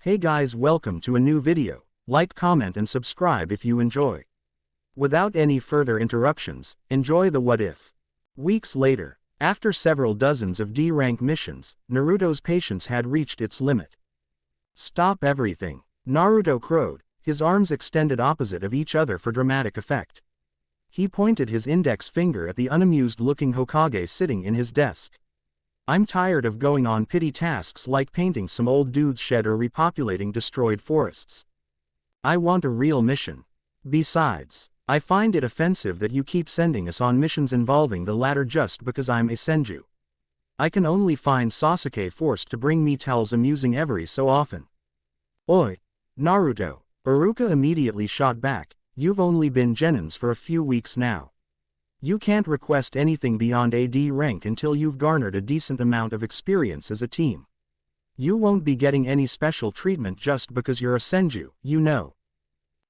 Hey guys, welcome to a new video. Like, comment and subscribe if you enjoy. Without any further interruptions, enjoy the what if. Weeks later, after several dozens of D-rank missions, Naruto's patience had reached its limit. Stop everything, Naruto crowed, his arms extended opposite of each other for dramatic effect. He pointed his index finger at the unamused-looking Hokage sitting in his desk. I'm tired of going on petty tasks like painting some old dude's shed or repopulating destroyed forests. I want a real mission. Besides, I find it offensive that you keep sending us on missions involving the latter just because I'm a Senju. I can only find Sasuke forced to bring me tales amusing every so often. Oi, Naruto, Iruka immediately shot back, you've only been Genins for a few weeks now. You can't request anything beyond AD rank until you've garnered a decent amount of experience as a team. You won't be getting any special treatment just because you're a Senju, you know.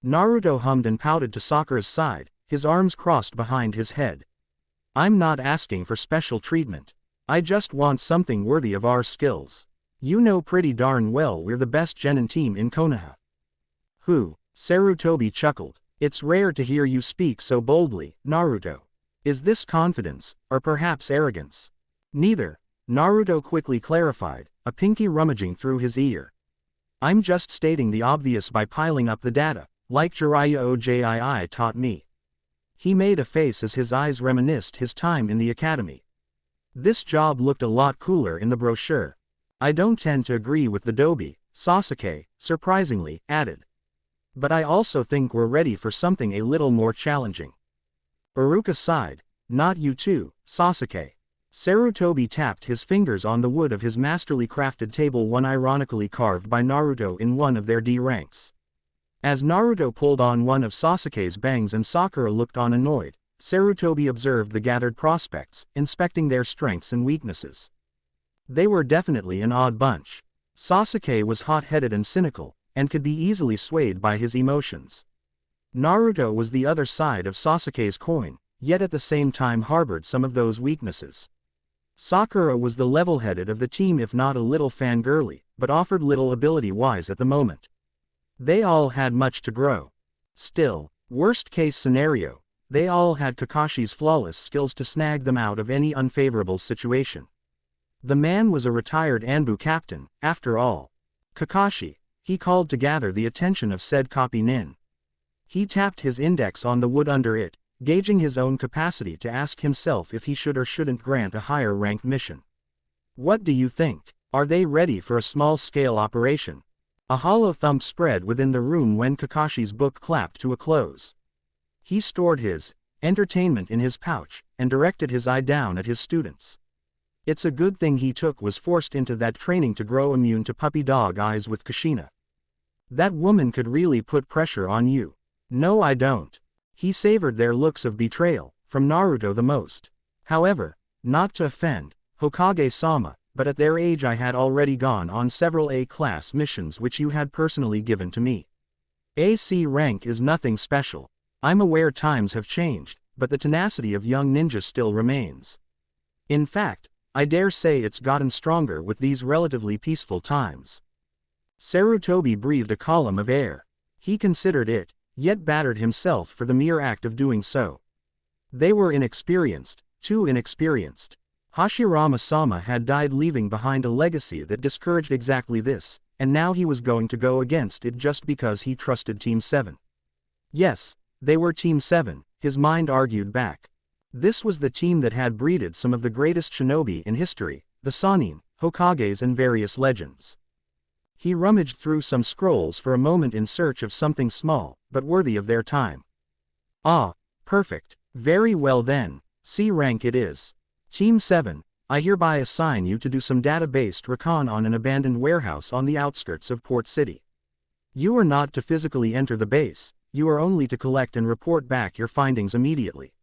Naruto hummed and pouted to Sakura's side, his arms crossed behind his head. I'm not asking for special treatment. I just want something worthy of our skills. You know pretty darn well we're the best Genin team in Konoha. Who? Sarutobi chuckled. It's rare to hear you speak so boldly, Naruto. Is this confidence, or perhaps arrogance? Neither, Naruto quickly clarified, a pinky rummaging through his ear. I'm just stating the obvious by piling up the data, like Jiraiya Ojii taught me. He made a face as his eyes reminisced his time in the academy. This job looked a lot cooler in the brochure. I don't tend to agree with the Dobi, Sasuke, surprisingly, added. But I also think we're ready for something a little more challenging. Iruka sighed. Not you too, Sasuke. Sarutobi tapped his fingers on the wood of his masterly crafted table, one ironically carved by Naruto in one of their D ranks. As Naruto pulled on one of Sasuke's bangs and Sakura looked on annoyed, Sarutobi observed the gathered prospects, inspecting their strengths and weaknesses. They were definitely an odd bunch. Sasuke was hot-headed and cynical, and could be easily swayed by his emotions. Naruto was the other side of Sasuke's coin, yet at the same time harbored some of those weaknesses. Sakura was the level-headed of the team, if not a little fangirly, but offered little ability-wise at the moment. They all had much to grow. Still, worst-case scenario, they all had Kakashi's flawless skills to snag them out of any unfavorable situation. The man was a retired Anbu captain, after all. Kakashi, he called to gather the attention of said copy nin. He tapped his index on the wood under it, gauging his own capacity to ask himself if he should or shouldn't grant a higher-ranked mission. What do you think? Are they ready for a small-scale operation? A hollow thump spread within the room when Kakashi's book clapped to a close. He stored his entertainment in his pouch, and directed his eye down at his students. It's a good thing he was forced into that training to grow immune to puppy dog eyes with Kushina. That woman could really put pressure on you. No, I don't. He savored their looks of betrayal, from Naruto the most. However, not to offend Hokage-sama, but at their age I had already gone on several A-class missions which you had personally given to me. AC rank is nothing special. I'm aware times have changed, but the tenacity of young ninjas still remains. In fact, I dare say it's gotten stronger with these relatively peaceful times. Sarutobi breathed a column of air. He considered it, yet battered himself for the mere act of doing so. They were inexperienced, too inexperienced. Hashirama-sama had died leaving behind a legacy that discouraged exactly this, and now he was going to go against it just because he trusted Team 7. Yes, they were Team 7, his mind argued back. This was the team that had breeded some of the greatest shinobi in history, the Sannin, Hokages and various legends. He rummaged through some scrolls for a moment in search of something small, but worthy of their time. Ah, perfect. Very well then, C rank it is. Team 7, I hereby assign you to do some data-based recon on an abandoned warehouse on the outskirts of Port City. You are not to physically enter the base, you are only to collect and report back your findings immediately.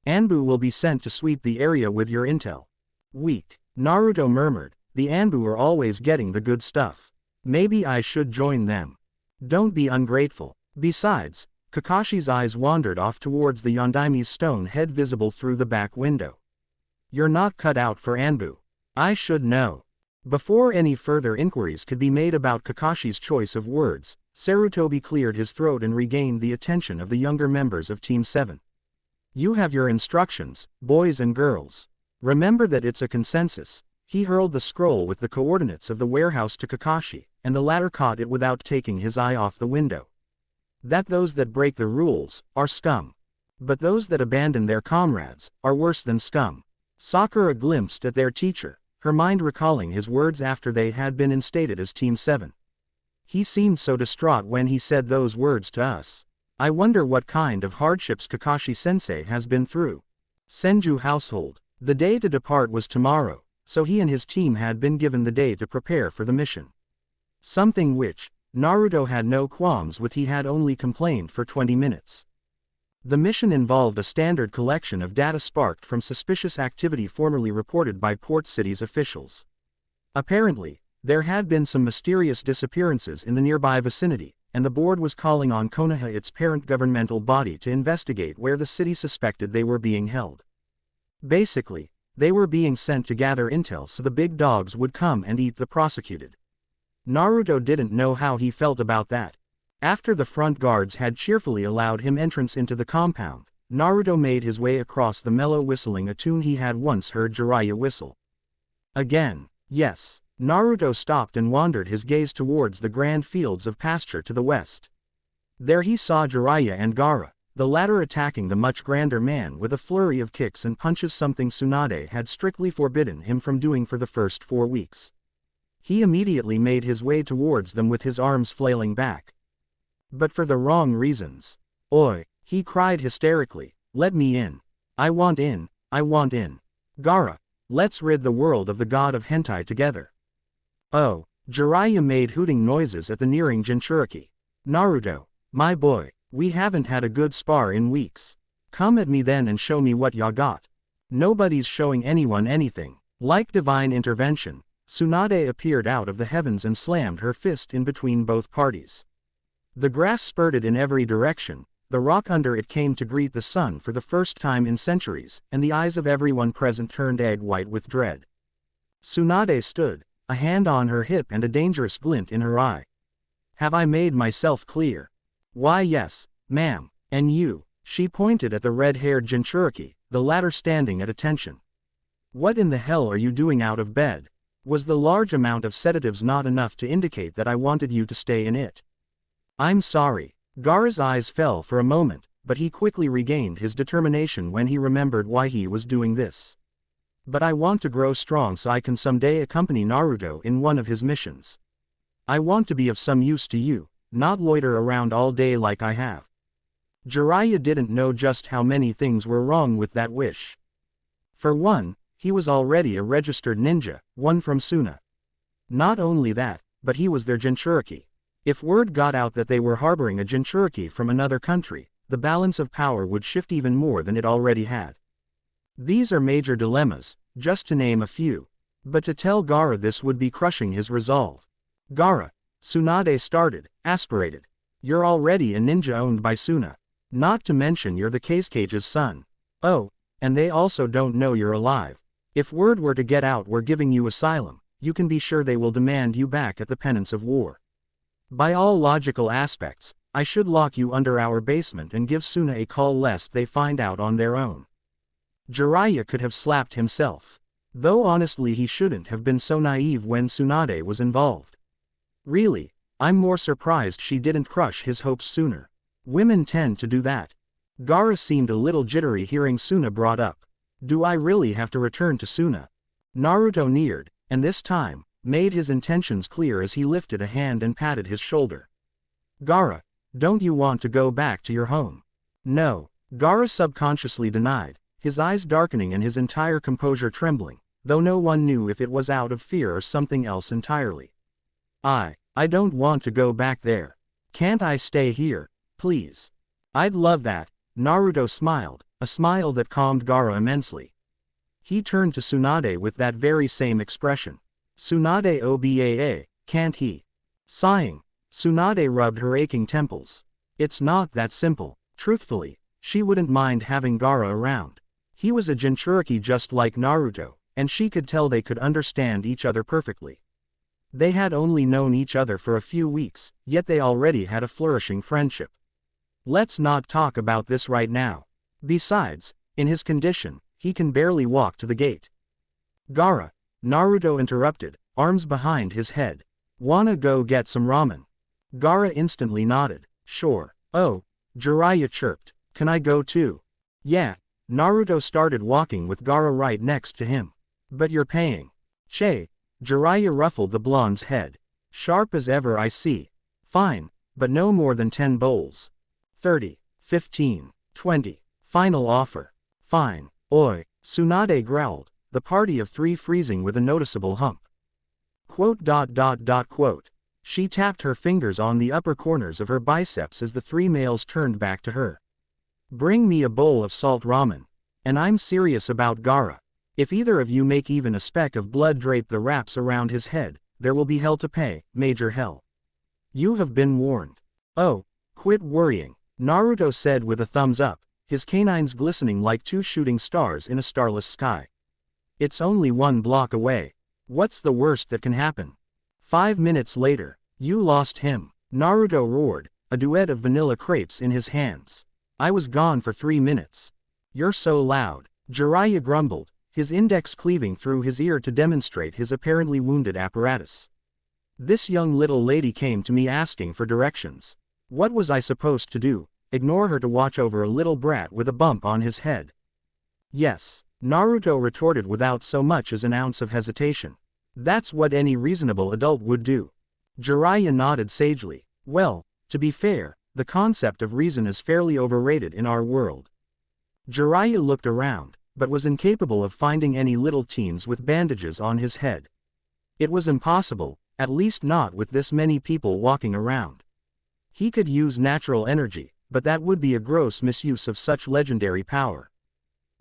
Anbu will be sent to sweep the area with your intel. Weak, Naruto murmured, the Anbu are always getting the good stuff. Maybe I should join them. Don't be ungrateful. Besides, Kakashi's eyes wandered off towards the Yondaime's stone head visible through the back window. You're not cut out for Anbu. I should know. Before any further inquiries could be made about Kakashi's choice of words, Sarutobi cleared his throat and regained the attention of the younger members of Team 7. You have your instructions, boys and girls. Remember that it's a consensus. He hurled the scroll with the coordinates of the warehouse to Kakashi, and the latter caught it without taking his eye off the window. That those that break the rules are scum. But those that abandon their comrades are worse than scum. Sakura glimpsed at their teacher, her mind recalling his words after they had been instated as Team 7. He seemed so distraught when he said those words to us. I wonder what kind of hardships Kakashi-sensei has been through. Senju household. The day to depart was tomorrow, so he and his team had been given the day to prepare for the mission. Something which Naruto had no qualms with. He had only complained for 20 minutes. The mission involved a standard collection of data sparked from suspicious activity formerly reported by Port City's officials. Apparently, there had been some mysterious disappearances in the nearby vicinity, and the board was calling on Konoha, its parent governmental body, to investigate where the city suspected they were being held. Basically, they were being sent to gather intel so the big dogs would come and eat the prosecuted. Naruto didn't know how he felt about that. After the front guards had cheerfully allowed him entrance into the compound, Naruto made his way across the mellow whistling a tune he had once heard Jiraiya whistle. Again, yes. Naruto stopped and wandered his gaze towards the grand fields of pasture to the west. There he saw Jiraiya and Gaara, the latter attacking the much grander man with a flurry of kicks and punches, something Tsunade had strictly forbidden him from doing for the first 4 weeks. He immediately made his way towards them with his arms flailing back. But for the wrong reasons. Oi, he cried hysterically, let me in. I want in, I want in. Gaara, let's rid the world of the god of hentai together. Oh, Jiraiya made hooting noises at the nearing Jinchuriki. Naruto, my boy, we haven't had a good spar in weeks. Come at me then and show me what ya got. Nobody's showing anyone anything. Like divine intervention, Tsunade appeared out of the heavens and slammed her fist in between both parties. The grass spurted in every direction, the rock under it came to greet the sun for the first time in centuries, and the eyes of everyone present turned egg white with dread. Tsunade stood, a hand on her hip and a dangerous glint in her eye. Have I made myself clear? Why yes, ma'am, and you, she pointed at the red-haired Jinchuriki, the latter standing at attention. What in the hell are you doing out of bed? Was the large amount of sedatives not enough to indicate that I wanted you to stay in it? I'm sorry. Gaara's eyes fell for a moment, but he quickly regained his determination when he remembered why he was doing this. But I want to grow strong so I can someday accompany Naruto in one of his missions. I want to be of some use to you, not loiter around all day like I have. Jiraiya didn't know just how many things were wrong with that wish. For one, he was already a registered ninja, one from Suna. Not only that, but he was their Jinchuriki. If word got out that they were harboring a Jinchuriki from another country, the balance of power would shift even more than it already had. These are major dilemmas, just to name a few. But to tell Gaara this would be crushing his resolve. Gaara, Tsunade started, aspirated. You're already a ninja owned by Suna. Not to mention you're the Kazecage's son. Oh, and they also don't know you're alive. If word were to get out we're giving you asylum, you can be sure they will demand you back at the penance of war. By all logical aspects, I should lock you under our basement and give Suna a call lest they find out on their own. Jiraiya could have slapped himself. Though honestly he shouldn't have been so naive when Tsunade was involved. Really, I'm more surprised she didn't crush his hopes sooner. Women tend to do that. Gaara seemed a little jittery hearing Suna brought up. Do I really have to return to Suna? Naruto neared, and this time, made his intentions clear as he lifted a hand and patted his shoulder. Gaara, don't you want to go back to your home? No, Gaara subconsciously denied, his eyes darkening and his entire composure trembling, though no one knew if it was out of fear or something else entirely. I don't want to go back there. Can't I stay here, please? I'd love that. Naruto smiled, a smile that calmed Gaara immensely. He turned to Tsunade with that very same expression. Tsunade obaa, can't he? Sighing, Tsunade rubbed her aching temples. It's not that simple. Truthfully, she wouldn't mind having Gaara around. He was a Jinchuriki just like Naruto, and she could tell they could understand each other perfectly. They had only known each other for a few weeks, yet they already had a flourishing friendship. Let's not talk about this right now. Besides, in his condition, he can barely walk to the gate. Gaara, Naruto interrupted, arms behind his head. Wanna go get some ramen? Gaara instantly nodded. Sure. Oh, Jiraiya chirped. Can I go too? Yeah. Naruto started walking with Gaara right next to him. But you're paying. Che. Jiraiya ruffled the blonde's head. Sharp as ever I see. Fine, but no more than 10 bowls. 30, 15, 20. Final offer. Fine. Oi, Tsunade growled, the party of 3 freezing with a noticeable hump. Quote. She tapped her fingers on the upper corners of her biceps as the 3 males turned back to her. Bring me a bowl of salt ramen. And I'm serious about Gaara. If either of you make even a speck of blood drape the wraps around his head, there will be hell to pay, major hell. You have been warned. Oh, quit worrying, Naruto said with a thumbs up, his canines glistening like 2 shooting stars in a starless sky. It's only 1 block away. What's the worst that can happen? 5 minutes later, you lost him, Naruto roared, a duet of vanilla crepes in his hands. I was gone for 3 minutes. You're so loud, Jiraiya grumbled, his index cleaving through his ear to demonstrate his apparently wounded apparatus. This young little lady came to me asking for directions. What was I supposed to do? Ignore her to watch over a little brat with a bump on his head? Yes, Naruto retorted without so much as an ounce of hesitation. That's what any reasonable adult would do. Jiraiya nodded sagely. Well, to be fair, the concept of reason is fairly overrated in our world. Jiraiya looked around, but was incapable of finding any little teens with bandages on his head. It was impossible, at least not with this many people walking around. He could use natural energy, but that would be a gross misuse of such legendary power.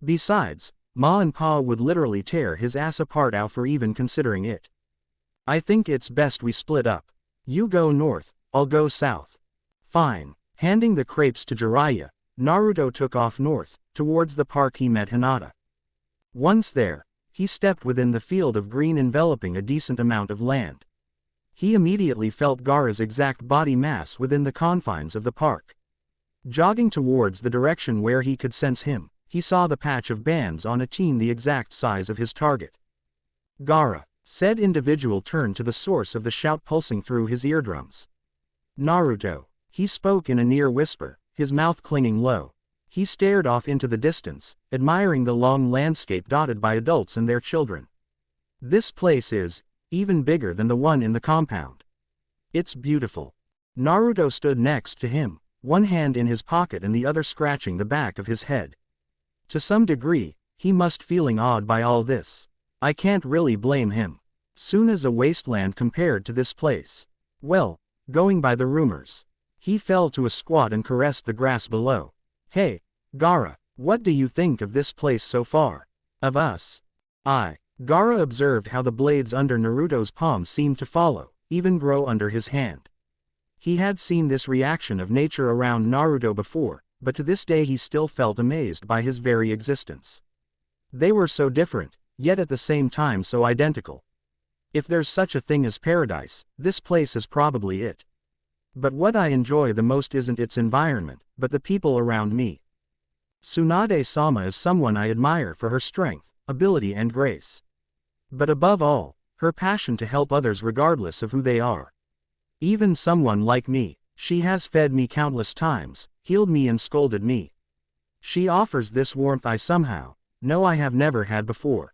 Besides, Ma and Pa would literally tear his ass apart out for even considering it. I think it's best we split up. You go north, I'll go south. Fine. Handing the crepes to Jiraiya, Naruto took off north, towards the park he met Hinata. Once there, he stepped within the field of green enveloping a decent amount of land. He immediately felt Gaara's exact body mass within the confines of the park. Jogging towards the direction where he could sense him, he saw the patch of bands on a teen the exact size of his target. Gaara, said individual turned to the source of the shout pulsing through his eardrums. Naruto, he spoke in a near whisper, his mouth clinging low. He stared off into the distance, admiring the long landscape dotted by adults and their children. This place is even bigger than the one in the compound. It's beautiful. Naruto stood next to him, one hand in his pocket and the other scratching the back of his head. To some degree, he must feeling awed by all this. I can't really blame him. Soon as a wasteland compared to this place. Well, going by the rumors. He fell to a squat and caressed the grass below. Hey, Gaara, what do you think of this place so far? Of us? Gaara observed how the blades under Naruto's palm seemed to follow, even grow under his hand. He had seen this reaction of nature around Naruto before, but to this day he still felt amazed by his very existence. They were so different, yet at the same time so identical. If there's such a thing as paradise, this place is probably it. But what I enjoy the most isn't its environment, but the people around me. Tsunade-sama is someone I admire for her strength, ability and grace. But above all, her passion to help others regardless of who they are. Even someone like me, she has fed me countless times, healed me and scolded me. She offers this warmth I somehow know I have never had before.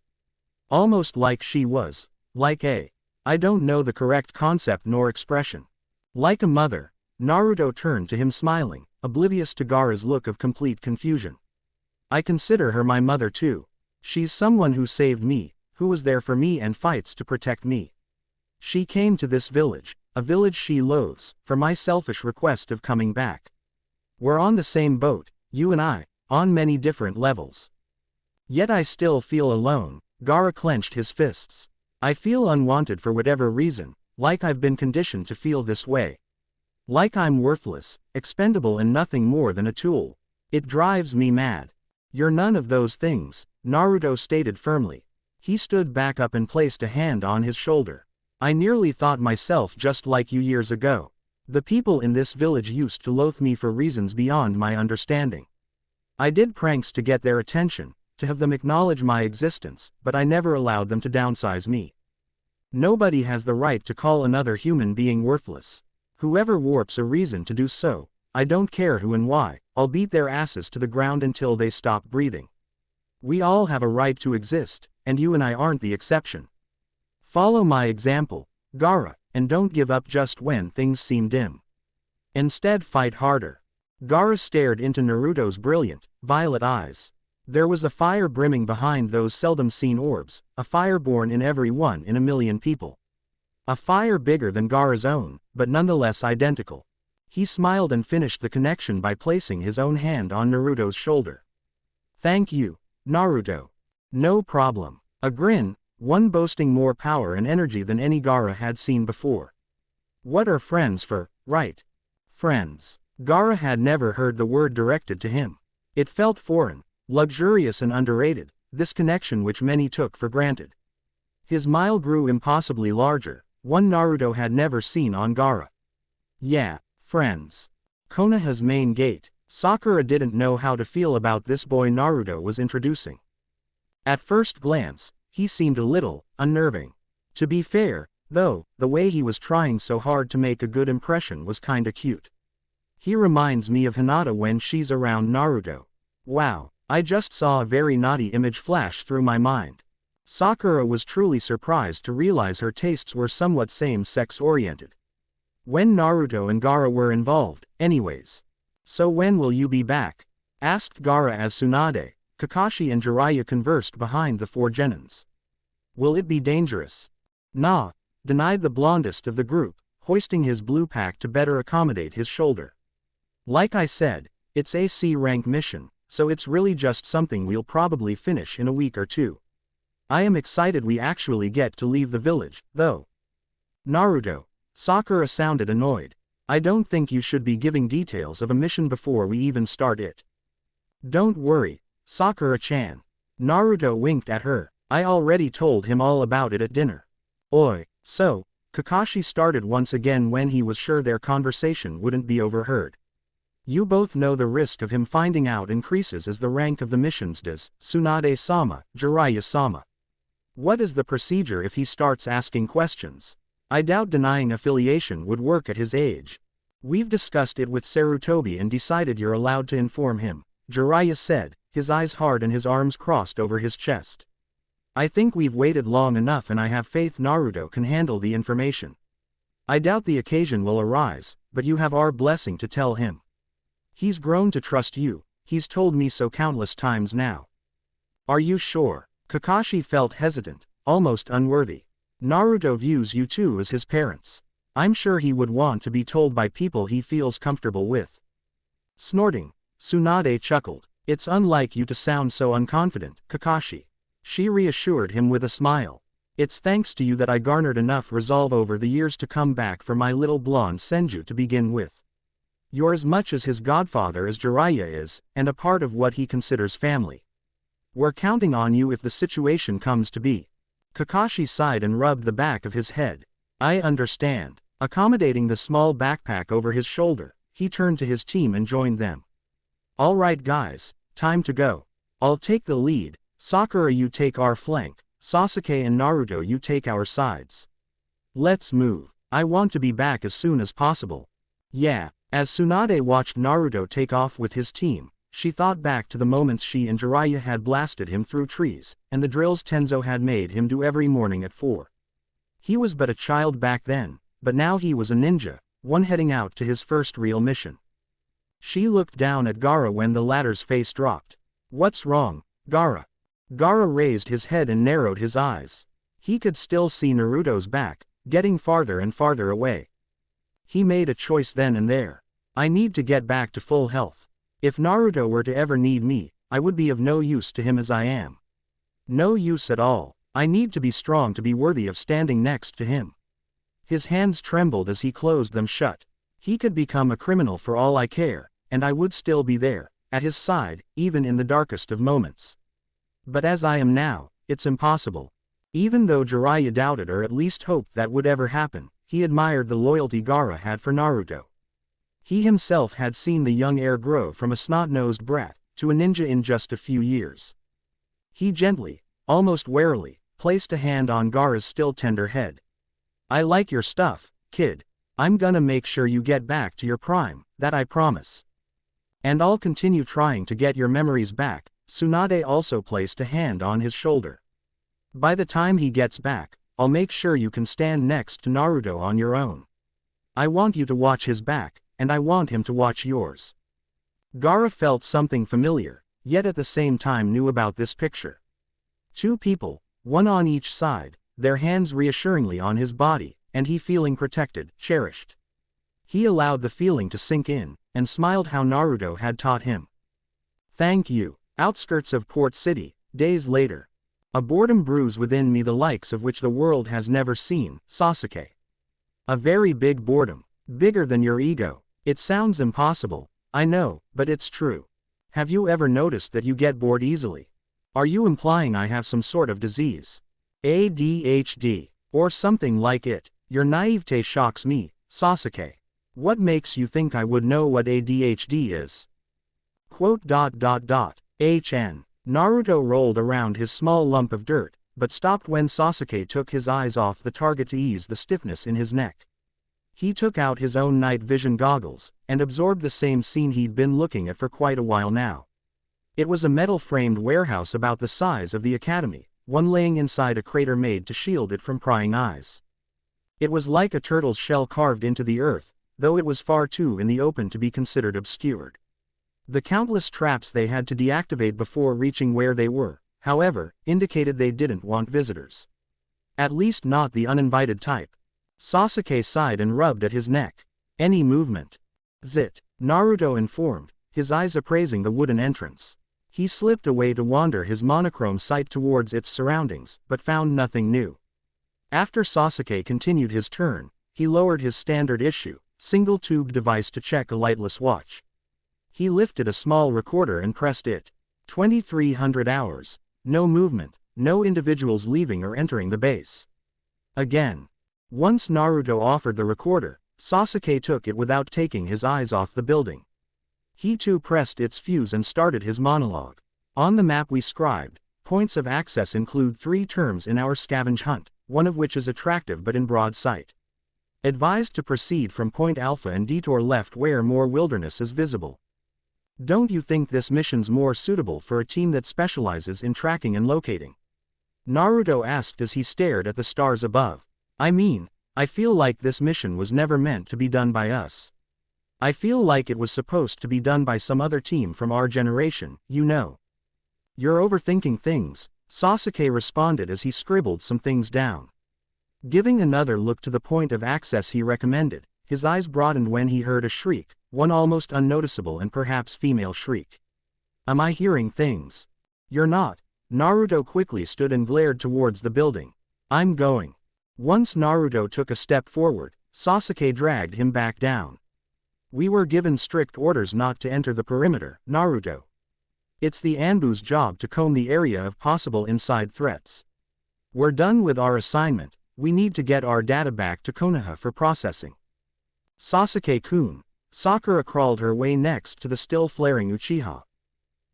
Almost like she was, I don't know the correct concept nor expression. Like a mother. Naruto turned to him smiling, oblivious to Gaara's look of complete confusion. I consider her my mother too. She's someone who saved me, who was there for me and fights to protect me. She came to this village, a village she loathes, for my selfish request of coming back. We're on the same boat, you and I, on many different levels. Yet I still feel alone. Gaara clenched his fists. I feel unwanted for whatever reason, like I've been conditioned to feel this way. Like I'm worthless, expendable and nothing more than a tool. It drives me mad. You're none of those things, Naruto stated firmly. He stood back up and placed a hand on his shoulder. I nearly thought myself just like you years ago. The people in this village used to loathe me for reasons beyond my understanding. I did pranks to get their attention, to have them acknowledge my existence, but I never allowed them to downsize me. Nobody has the right to call another human being worthless. Whoever warps a reason to do so, I don't care who and why, I'll beat their asses to the ground until they stop breathing. We all have a right to exist, and you and I aren't the exception. Follow my example, Gaara, and don't give up just when things seem dim. Instead, fight harder. Gaara stared into Naruto's brilliant, violet eyes. There was a fire brimming behind those seldom-seen orbs, a fire born in every one in a million people. A fire bigger than Gaara's own, but nonetheless identical. He smiled and finished the connection by placing his own hand on Naruto's shoulder. Thank you, Naruto. No problem. A grin, one boasting more power and energy than any Gaara had seen before. What are friends for, right? Friends. Gaara had never heard the word directed to him. It felt foreign, luxurious and underrated, this connection which many took for granted. His smile grew impossibly larger, one Naruto had never seen on Gaara. Yeah, friends. Konoha's main gate. Sakura didn't know how to feel about this boy Naruto was introducing. At first glance, he seemed a little unnerving. To be fair, though, the way he was trying so hard to make a good impression was kinda cute. He reminds me of Hinata when she's around Naruto. Wow, I just saw a very naughty image flash through my mind. Sakura was truly surprised to realize her tastes were somewhat same-sex oriented. When Naruto and Gaara were involved, anyways. So when will you be back? Asked Gaara as Tsunade, Kakashi and Jiraiya conversed behind the four genins. Will it be dangerous? Nah, denied the blondest of the group, hoisting his blue pack to better accommodate his shoulder. Like I said, it's a C-rank mission, so it's really just something we'll probably finish in a week or two. I am excited we actually get to leave the village, though. Naruto. Sakura sounded annoyed. I don't think you should be giving details of a mission before we even start it. Don't worry, Sakura-chan. Naruto winked at her. I already told him all about it at dinner. Oi, so, Kakashi started once again when he was sure their conversation wouldn't be overheard. You both know the risk of him finding out increases as the rank of the missions does, Tsunade-sama, Jiraiya-sama. What is the procedure if he starts asking questions? I doubt denying affiliation would work at his age. We've discussed it with Sarutobi and decided you're allowed to inform him, Jiraiya said, his eyes hard and his arms crossed over his chest. I think we've waited long enough and I have faith Naruto can handle the information. I doubt the occasion will arise, but you have our blessing to tell him. He's grown to trust you, he's told me so countless times now. Are you sure? Kakashi felt hesitant, almost unworthy. Naruto views you two as his parents. I'm sure he would want to be told by people he feels comfortable with. Snorting, Tsunade chuckled. It's unlike you to sound so unconfident, Kakashi. She reassured him with a smile. It's thanks to you that I garnered enough resolve over the years to come back for my little blonde Senju to begin with. You're as much as his godfather as Jiraiya is, and a part of what he considers family. We're counting on you if the situation comes to be. Kakashi sighed and rubbed the back of his head. I understand. Accommodating the small backpack over his shoulder, he turned to his team and joined them. All right guys, time to go. I'll take the lead, Sakura you take our flank, Sasuke and Naruto you take our sides. Let's move. I want to be back as soon as possible. Yeah. As Tsunade watched Naruto take off with his team, she thought back to the moments she and Jiraiya had blasted him through trees, and the drills Tenzo had made him do every morning at 4. He was but a child back then, but now he was a ninja, one heading out to his first real mission. She looked down at Gaara when the latter's face dropped. What's wrong, Gaara? Gaara raised his head and narrowed his eyes. He could still see Naruto's back, getting farther and farther away. He made a choice then and there. I need to get back to full health. If Naruto were to ever need me, I would be of no use to him as I am. No use at all. I need to be strong to be worthy of standing next to him. His hands trembled as he closed them shut. He could become a criminal for all I care, and I would still be there, at his side, even in the darkest of moments. But as I am now, it's impossible. Even though Jiraiya doubted or at least hoped that would ever happen, he admired the loyalty Gaara had for Naruto. He himself had seen the young heir grow from a snot-nosed brat to a ninja in just a few years. He gently, almost warily, placed a hand on Gaara's still tender head. "I like your stuff, kid. I'm gonna make sure you get back to your prime, that I promise. And I'll continue trying to get your memories back." Tsunade also placed a hand on his shoulder. "By the time he gets back, I'll make sure you can stand next to Naruto on your own. I want you to watch his back, and I want him to watch yours." Gaara felt something familiar, yet at the same time knew about this picture. Two people, one on each side, their hands reassuringly on his body, and he feeling protected, cherished. He allowed the feeling to sink in, and smiled how Naruto had taught him. "Thank you." Outskirts of Port City, days later. "A boredom brews within me the likes of which the world has never seen, Sasuke. A very big boredom, bigger than your ego. It sounds impossible, I know, but it's true. Have you ever noticed that you get bored easily? Are you implying I have some sort of disease? ADHD, or something like it? Your naivete shocks me, Sasuke. What makes you think I would know what ADHD is?" HN. Naruto rolled around his small lump of dirt, but stopped when Sasuke took his eyes off the target to ease the stiffness in his neck. He took out his own night vision goggles, and absorbed the same scene he'd been looking at for quite a while now. It was a metal-framed warehouse about the size of the academy, one laying inside a crater made to shield it from prying eyes. It was like a turtle's shell carved into the earth, though it was far too in the open to be considered obscured. The countless traps they had to deactivate before reaching where they were, however, indicated they didn't want visitors. At least not the uninvited type. Sasuke sighed and rubbed at his neck. "Any movement?" "Zit," Naruto informed, his eyes appraising the wooden entrance. He slipped away to wander his monochrome sight towards its surroundings, but found nothing new. After Sasuke continued his turn, he lowered his standard issue, single-tube device to check a lightless watch. He lifted a small recorder and pressed it. 2300 hours. No movement, no individuals leaving or entering the base. Again. Once Naruto offered the recorder, Sasuke took it without taking his eyes off the building. He too pressed its fuse and started his monologue. "On the map we scribed, points of access include 3 terms in our scavenge hunt, one of which is attractive but in broad sight. Advised to proceed from Point Alpha and detour left where more wilderness is visible. Don't you think this mission's more suitable for a team that specializes in tracking and locating?" Naruto asked as he stared at the stars above. "I mean, I feel like this mission was never meant to be done by us. I feel like it was supposed to be done by some other team from our generation, you know." "You're overthinking things," Sasuke responded as he scribbled some things down. Giving another look to the point of access he recommended, his eyes broadened when he heard a shriek, one almost unnoticeable and perhaps female shriek. "Am I hearing things?" "You're not." Naruto quickly stood and glared towards the building. "I'm going." Once Naruto took a step forward, Sasuke dragged him back down. "We were given strict orders not to enter the perimeter, Naruto. It's the Anbu's job to comb the area of possible inside threats. We're done with our assignment, we need to get our data back to Konoha for processing." "Sasuke-kun." Sakura crawled her way next to the still flaring Uchiha.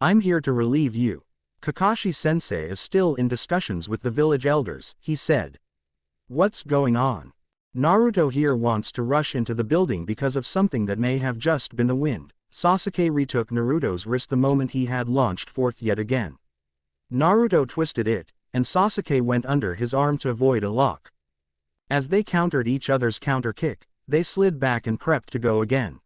"I'm here to relieve you. Kakashi-sensei is still in discussions with the village elders," he said. "What's going on?" "Naruto here wants to rush into the building because of something that may have just been the wind." Sasuke retook Naruto's wrist the moment he had launched forth yet again. Naruto twisted it, and Sasuke went under his arm to avoid a lock. As they countered each other's counter kick, they slid back and prepped to go again.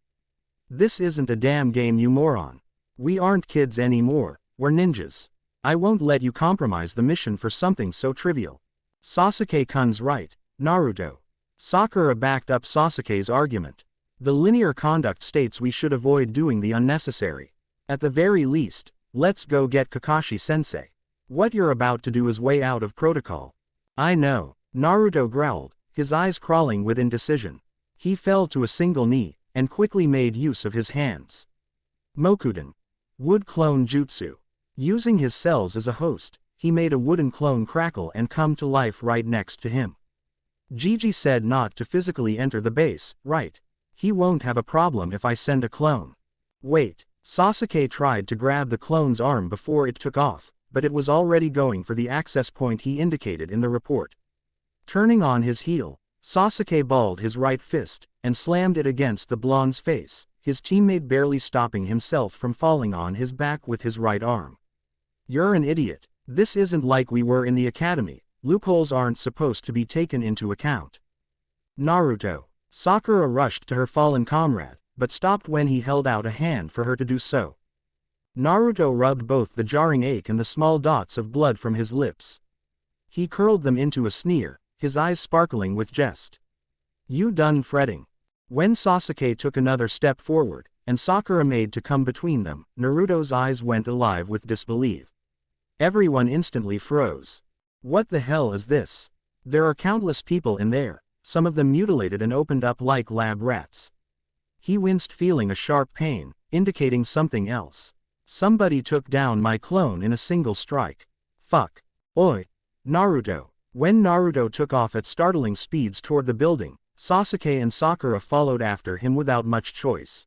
"This isn't a damn game, you moron. We aren't kids anymore, we're ninjas. I won't let you compromise the mission for something so trivial." "Sasuke-kun's right, Naruto." Sakura backed up Sasuke's argument. "The linear conduct states we should avoid doing the unnecessary. At the very least, let's go get Kakashi-sensei. What you're about to do is way out of protocol." "I know," Naruto growled, his eyes crawling with indecision. He fell to a single knee, and quickly made use of his hands. Mokuden. Wood clone jutsu. Using his cells as a host, he made a wooden clone crackle and come to life right next to him. Gigi said not to physically enter the base, right? He won't have a problem if I send a clone. Wait, Sasuke tried to grab the clone's arm before it took off, but it was already going for the access point he indicated in the report. Turning on his heel, Sasuke balled his right fist, and slammed it against the blonde's face, his teammate barely stopping himself from falling on his back with his right arm. You're an idiot. This isn't like we were in the academy, loopholes aren't supposed to be taken into account. Naruto. Sakura rushed to her fallen comrade, but stopped when he held out a hand for her to do so. Naruto rubbed both the jarring ache and the small dots of blood from his lips. He curled them into a sneer, his eyes sparkling with jest. You done fretting? When Sasuke took another step forward, and Sakura made to come between them, Naruto's eyes went alive with disbelief. Everyone instantly froze. What the hell is this? There are countless people in there, some of them mutilated and opened up like lab rats. He winced, feeling a sharp pain, indicating something else. Somebody took down my clone in a single strike. Fuck. Oi. Naruto. When Naruto took off at startling speeds toward the building, Sasuke and Sakura followed after him without much choice.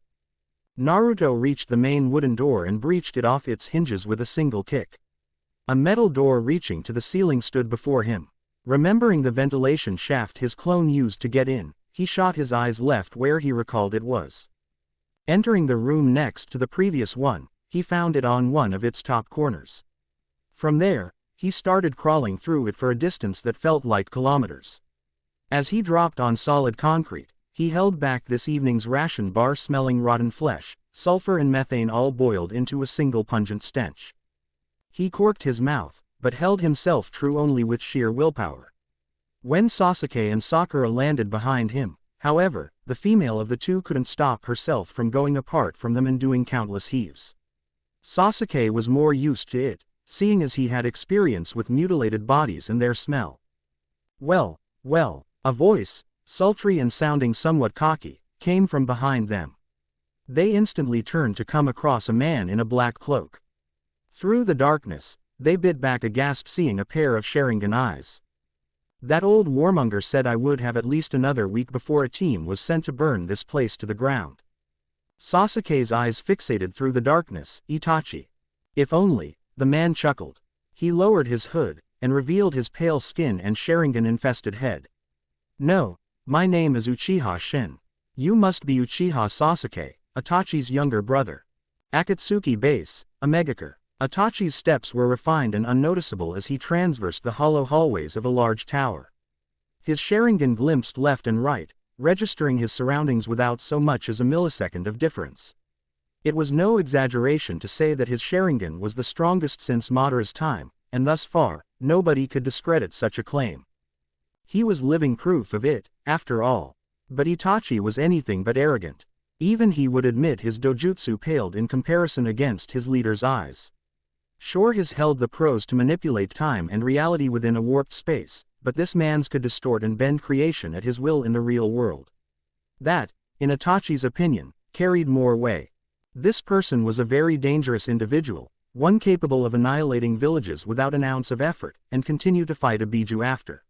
Naruto reached the main wooden door and breached it off its hinges with a single kick. A metal door reaching to the ceiling stood before him. Remembering the ventilation shaft his clone used to get in, he shot his eyes left where he recalled it was. Entering the room next to the previous one, he found it on one of its top corners. From there, he started crawling through it for a distance that felt like kilometers. As he dropped on solid concrete, he held back this evening's ration bar smelling rotten flesh, sulfur and methane all boiled into a single pungent stench. He corked his mouth, but held himself true only with sheer willpower. When Sasuke and Sakura landed behind him, however, the female of the two couldn't stop herself from going apart from them and doing countless heaves. Sasuke was more used to it, seeing as he had experience with mutilated bodies and their smell. Well, a voice, sultry and sounding somewhat cocky, came from behind them. They instantly turned to come across a man in a black cloak. Through the darkness, they bit back a gasp seeing a pair of Sharingan eyes. That old warmonger said I would have at least another week before a team was sent to burn this place to the ground. Sasuke's eyes fixated through the darkness. Itachi. If only, the man chuckled. He lowered his hood, and revealed his pale skin and Sharingan-infested head. No, my name is Uchiha Shin. You must be Uchiha Sasuke, Itachi's younger brother. Akatsuki Base, a Megakure. Itachi's steps were refined and unnoticeable as he transversed the hollow hallways of a large tower. His Sharingan glimpsed left and right, registering his surroundings without so much as a millisecond of difference. It was no exaggeration to say that his Sharingan was the strongest since Madara's time, and thus far, nobody could discredit such a claim. He was living proof of it, after all. But Itachi was anything but arrogant. Even he would admit his dojutsu paled in comparison against his leader's eyes. Sure, his held the pros to manipulate time and reality within a warped space, but this man's could distort and bend creation at his will in the real world. That, in Itachi's opinion, carried more weight. This person was a very dangerous individual, one capable of annihilating villages without an ounce of effort, and continue to fight a Biju after.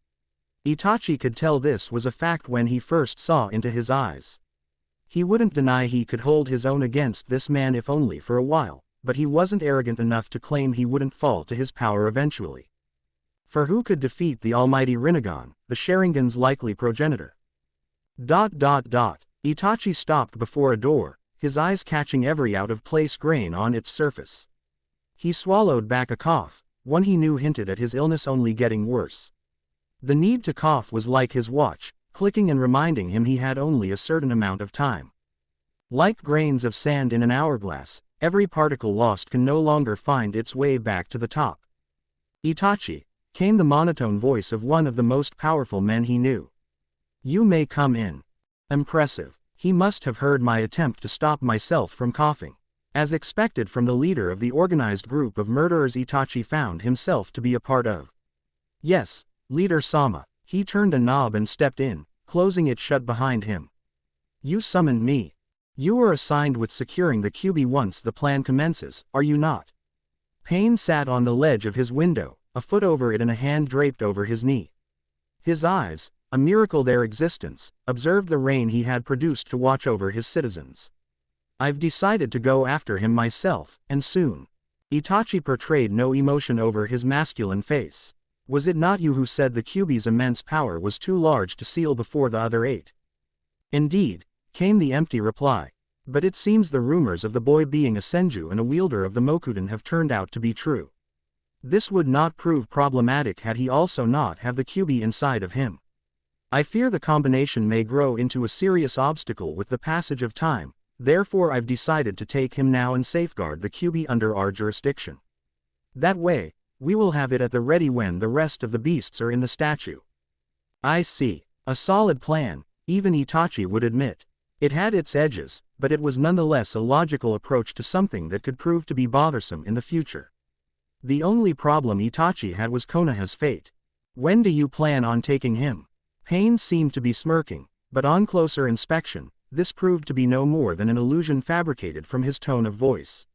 Itachi could tell this was a fact when he first saw into his eyes. He wouldn't deny he could hold his own against this man if only for a while, but he wasn't arrogant enough to claim he wouldn't fall to his power eventually. For who could defeat the almighty Rinnegan, the Sharingan's likely progenitor? Itachi stopped before a door, his eyes catching every out-of-place grain on its surface. He swallowed back a cough, one he knew hinted at his illness only getting worse. The need to cough was like his watch, clicking and reminding him he had only a certain amount of time. Like grains of sand in an hourglass, every particle lost can no longer find its way back to the top. Itachi, came the monotone voice of one of the most powerful men he knew. You may come in. Impressive. He must have heard my attempt to stop myself from coughing. As expected from the leader of the organized group of murderers Itachi found himself to be a part of. Yes, Leader Sama. He turned a knob and stepped in, closing it shut behind him. You summoned me. You are assigned with securing the QB once the plan commences, are you not? Pain sat on the ledge of his window, a foot over it and a hand draped over his knee. His eyes, a miracle their existence, observed the rain he had produced to watch over his citizens. I've decided to go after him myself, and soon. Itachi portrayed no emotion over his masculine face. Was it not you who said the Kyuubi's immense power was too large to seal before the other 8? Indeed, came the empty reply. But it seems the rumors of the boy being a Senju and a wielder of the Mokuden have turned out to be true. This would not prove problematic had he also not have the Kyuubi inside of him. I fear the combination may grow into a serious obstacle with the passage of time, therefore I've decided to take him now and safeguard the Kyuubi under our jurisdiction. That way, we will have it at the ready when the rest of the beasts are in the statue. I see. A solid plan, even Itachi would admit. It had its edges, but it was nonetheless a logical approach to something that could prove to be bothersome in the future. The only problem Itachi had was Konoha's fate. When do you plan on taking him? Pain seemed to be smirking, but on closer inspection, this proved to be no more than an illusion fabricated from his tone of voice.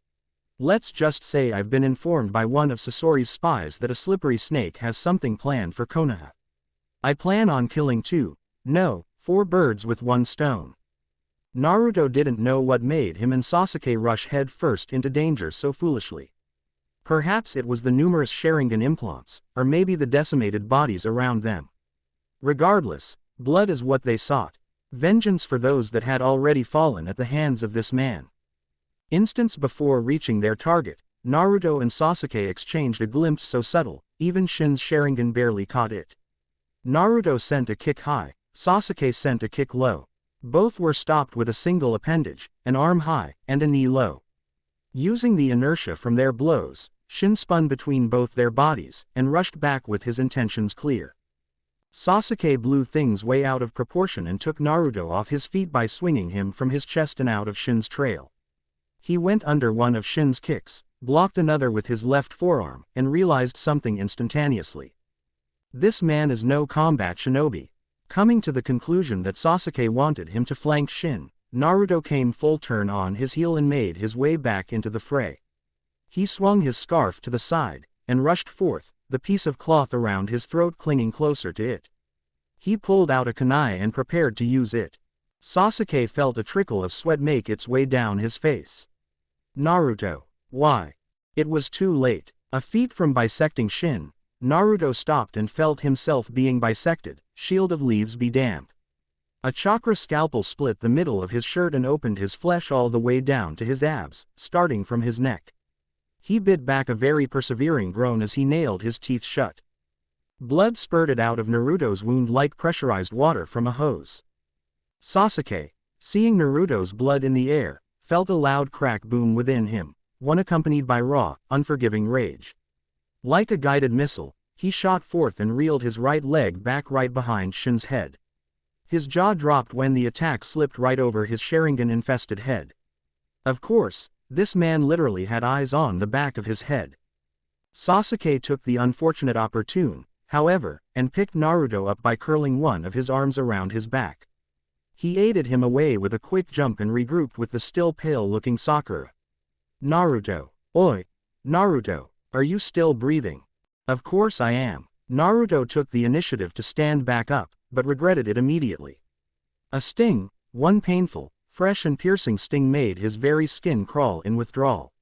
Let's just say I've been informed by one of Sasori's spies that a slippery snake has something planned for Konoha. I plan on killing 4 birds with one stone. Naruto didn't know what made him and Sasuke rush head first into danger so foolishly. Perhaps it was the numerous Sharingan implants, or maybe the decimated bodies around them. Regardless, blood is what they sought. Vengeance for those that had already fallen at the hands of this man. Instants before reaching their target, Naruto and Sasuke exchanged a glimpse so subtle, even Shin's Sharingan barely caught it. Naruto sent a kick high, Sasuke sent a kick low. Both were stopped with a single appendage, an arm high, and a knee low. Using the inertia from their blows, Shin spun between both their bodies, and rushed back with his intentions clear. Sasuke blew things way out of proportion and took Naruto off his feet by swinging him from his chest and out of Shin's trail. He went under one of Shin's kicks, blocked another with his left forearm, and realized something instantaneously. This man is no combat shinobi. Coming to the conclusion that Sasuke wanted him to flank Shin, Naruto came full turn on his heel and made his way back into the fray. He swung his scarf to the side, and rushed forth, the piece of cloth around his throat clinging closer to it. He pulled out a kunai and prepared to use it. Sasuke felt a trickle of sweat make its way down his face. Naruto. Why? It was too late. A feat from bisecting Shin, Naruto stopped and felt himself being bisected, shield of leaves be damned. A chakra scalpel split the middle of his shirt and opened his flesh all the way down to his abs, starting from his neck. He bit back a very persevering groan as he nailed his teeth shut. Blood spurted out of Naruto's wound like pressurized water from a hose. Sasuke, seeing Naruto's blood in the air, felt a loud crack boom within him, one accompanied by raw, unforgiving rage. Like a guided missile, he shot forth and reeled his right leg back right behind Shin's head. His jaw dropped when the attack slipped right over his Sharingan-infested head. Of course, this man literally had eyes on the back of his head. Sasuke took the unfortunate opportune, however, and picked Naruto up by curling one of his arms around his back. He aided him away with a quick jump and regrouped with the still pale-looking Sakura. Naruto. Oi! Naruto, are you still breathing? Of course I am. Naruto took the initiative to stand back up, but regretted it immediately. A sting, one painful, fresh and piercing sting made his very skin crawl in withdrawal.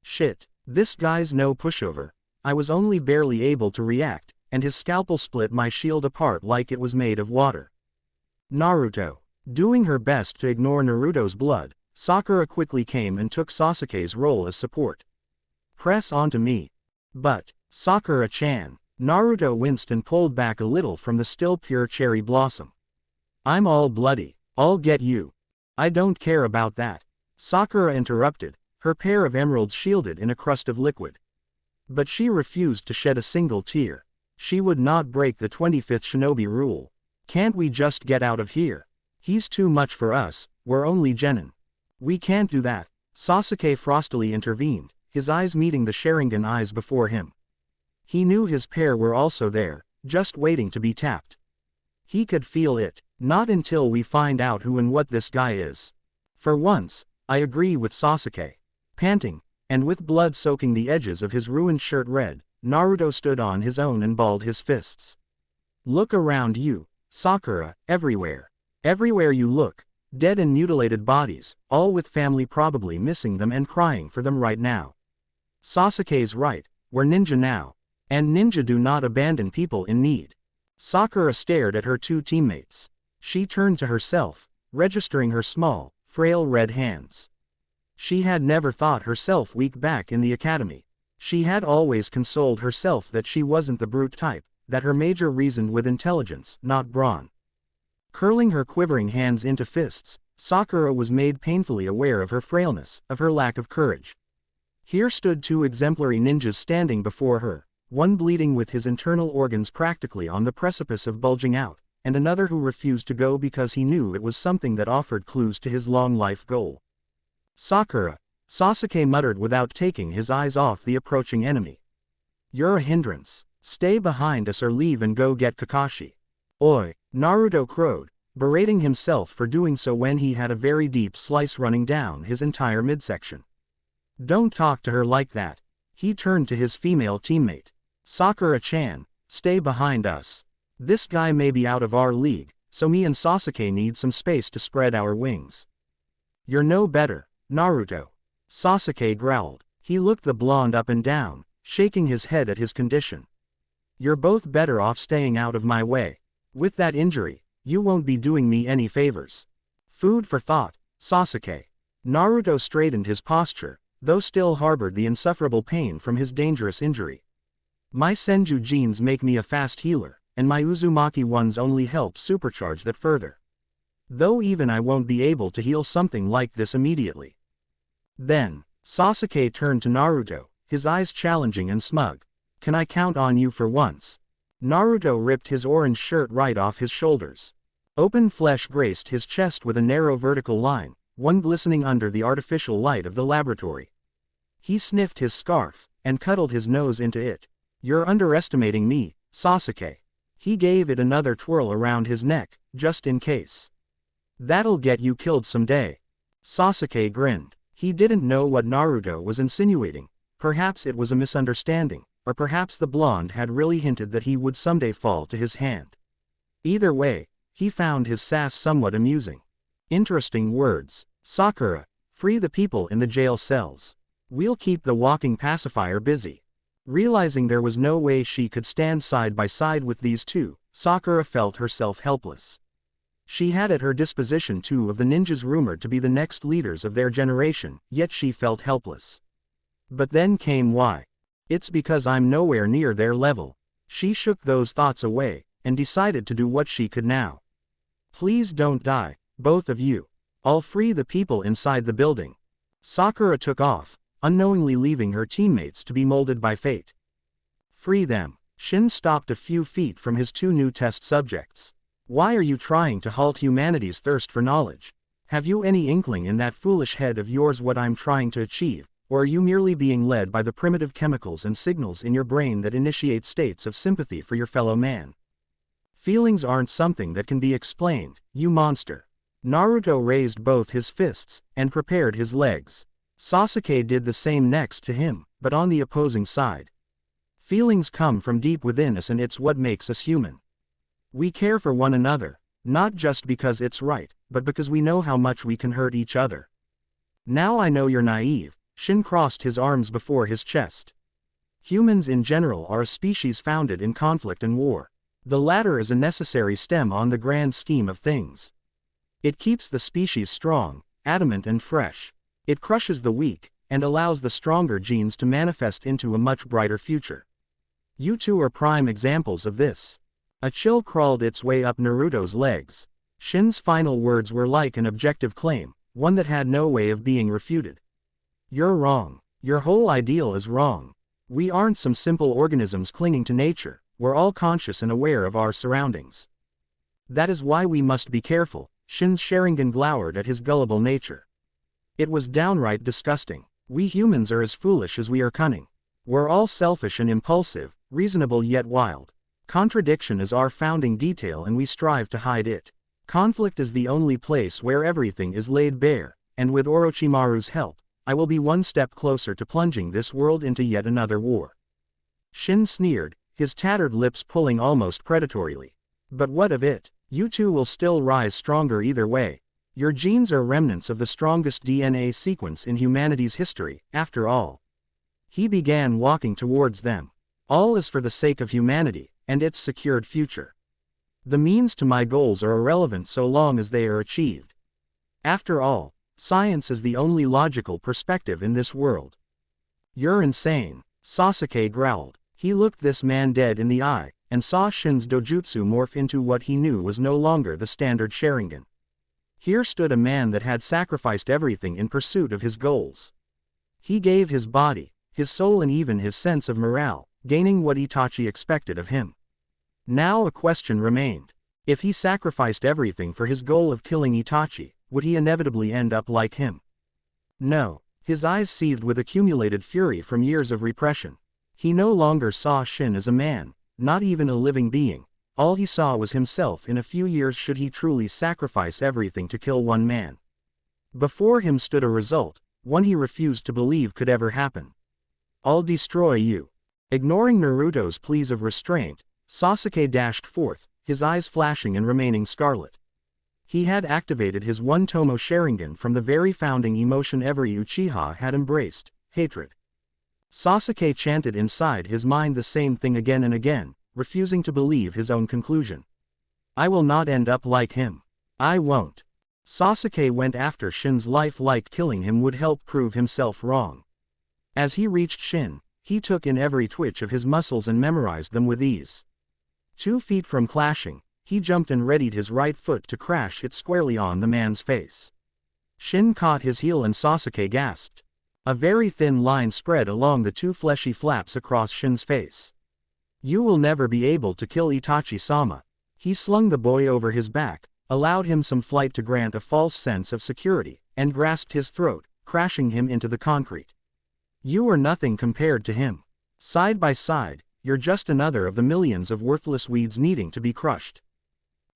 Shit, this guy's no pushover. I was only barely able to react, and his scalpel split my shield apart like it was made of water. Naruto. Doing her best to ignore Naruto's blood, Sakura quickly came and took Sasuke's role as support. Press onto me. But, Sakura-chan. Naruto winced and pulled back a little from the still pure cherry blossom. I'm all bloody. I'll get you. I don't care about that. Sakura interrupted, her pair of emeralds shielded in a crust of liquid. But she refused to shed a single tear. She would not break the 25th shinobi rule. Can't we just get out of here? He's too much for us, we're only genin. We can't do that. Sasuke frostily intervened, his eyes meeting the Sharingan eyes before him. He knew his pair were also there, just waiting to be tapped. He could feel it, not until we find out who and what this guy is. For once, I agree with Sasuke. Panting, and with blood soaking the edges of his ruined shirt red, Naruto stood on his own and balled his fists. Look around you, Sakura, everywhere. Everywhere you look, dead and mutilated bodies, all with family probably missing them and crying for them right now. Sasuke's right, we're ninja now. And ninja do not abandon people in need. Sakura stared at her two teammates. She turned to herself, registering her small, frail red hands. She had never thought herself weak back in the academy. She had always consoled herself that she wasn't the brute type, that her major reasoned with intelligence, not brawn. Curling her quivering hands into fists, Sakura was made painfully aware of her frailness, of her lack of courage. Here stood two exemplary ninjas standing before her, one bleeding with his internal organs practically on the precipice of bulging out, and another who refused to go because he knew it was something that offered clues to his long life goal. Sakura, Sasuke muttered without taking his eyes off the approaching enemy. You're a hindrance. Stay behind us or leave and go get Kakashi. Oi, Naruto crowed, berating himself for doing so when he had a very deep slice running down his entire midsection. Don't talk to her like that. He turned to his female teammate. Sakura-chan, stay behind us. This guy may be out of our league, so me and Sasuke need some space to spread our wings. You're no better, Naruto. Sasuke growled. He looked the blonde up and down, shaking his head at his condition. You're both better off staying out of my way. With that injury, you won't be doing me any favors. Food for thought, Sasuke. Naruto straightened his posture, though still harbored the insufferable pain from his dangerous injury. My Senju genes make me a fast healer, and my Uzumaki ones only help supercharge that further. Though even I won't be able to heal something like this immediately. Then, Sasuke turned to Naruto, his eyes challenging and smug. Can I count on you for once? Naruto ripped his orange shirt right off his shoulders. Open flesh graced his chest with a narrow vertical line, one glistening under the artificial light of the laboratory. He sniffed his scarf, and cuddled his nose into it. You're underestimating me, Sasuke. He gave it another twirl around his neck, just in case. That'll get you killed someday. Sasuke grinned. He didn't know what Naruto was insinuating. Perhaps it was a misunderstanding, or perhaps the blonde had really hinted that he would someday fall to his hand. Either way, he found his sass somewhat amusing. Interesting words. Sakura, free the people in the jail cells. We'll keep the walking pacifier busy. Realizing there was no way she could stand side by side with these two, Sakura felt herself helpless. She had at her disposition two of the ninjas rumored to be the next leaders of their generation, yet she felt helpless. But then came why. It's because I'm nowhere near their level. She shook those thoughts away, and decided to do what she could now. Please don't die, both of you. I'll free the people inside the building. Sakura took off, unknowingly leaving her teammates to be molded by fate. Free them. Shin stopped a few feet from his two new test subjects. Why are you trying to halt humanity's thirst for knowledge? Have you any inkling in that foolish head of yours what I'm trying to achieve, or are you merely being led by the primitive chemicals and signals in your brain that initiate states of sympathy for your fellow man? Feelings aren't something that can be explained, you monster. Naruto raised both his fists, and prepared his legs. Sasuke did the same next to him, but on the opposing side. Feelings come from deep within us and it's what makes us human. We care for one another, not just because it's right, but because we know how much we can hurt each other. Now I know you're naive. Shin crossed his arms before his chest. Humans in general are a species founded in conflict and war. The latter is a necessary stem on the grand scheme of things. It keeps the species strong, adamant and fresh. It crushes the weak, and allows the stronger genes to manifest into a much brighter future. You two are prime examples of this. A chill crawled its way up Naruto's legs. Shin's final words were like an objective claim, one that had no way of being refuted. You're wrong. Your whole ideal is wrong. We aren't some simple organisms clinging to nature, we're all conscious and aware of our surroundings. That is why we must be careful. Shin's Sharingan glowered at his gullible nature. It was downright disgusting. We humans are as foolish as we are cunning. We're all selfish and impulsive, reasonable yet wild. Contradiction is our founding detail and we strive to hide it. Conflict is the only place where everything is laid bare, and with Orochimaru's help, I will be one step closer to plunging this world into yet another war. Shin sneered, his tattered lips pulling almost predatorily. But what of it? You two will still rise stronger either way. Your genes are remnants of the strongest DNA sequence in humanity's history, after all. He began walking towards them. All is for the sake of humanity, and its secured future. The means to my goals are irrelevant so long as they are achieved. After all, science is the only logical perspective in this world. You're insane, Sasuke growled. He looked this man dead in the eye, and saw Shin's dojutsu morph into what he knew was no longer the standard Sharingan. Here stood a man that had sacrificed everything in pursuit of his goals. He gave his body, his soul and even his sense of morale, gaining what Itachi expected of him. Now a question remained. If he sacrificed everything for his goal of killing Itachi, would he inevitably end up like him? No. His eyes seethed with accumulated fury from years of repression. He no longer saw Shin as a man, not even a living being. All he saw was himself in a few years should he truly sacrifice everything to kill one man. Before him stood a result, one he refused to believe could ever happen. I'll destroy you. Ignoring Naruto's pleas of restraint, Sasuke dashed forth, his eyes flashing and remaining scarlet. He had activated his one-tomo Sharingan from the very founding emotion every Uchiha had embraced, hatred. Sasuke chanted inside his mind the same thing again and again, refusing to believe his own conclusion. I will not end up like him. I won't. Sasuke went after Shin's life like killing him would help prove himself wrong. As he reached Shin, he took in every twitch of his muscles and memorized them with ease. 2 feet from clashing, he jumped and readied his right foot to crash it squarely on the man's face. Shin caught his heel and Sasuke gasped. A very thin line spread along the 2 fleshy flaps across Shin's face. You will never be able to kill Itachi-sama. He slung the boy over his back, allowed him some flight to grant a false sense of security, and grasped his throat, crashing him into the concrete. You are nothing compared to him. Side by side, you're just another of the millions of worthless weeds needing to be crushed.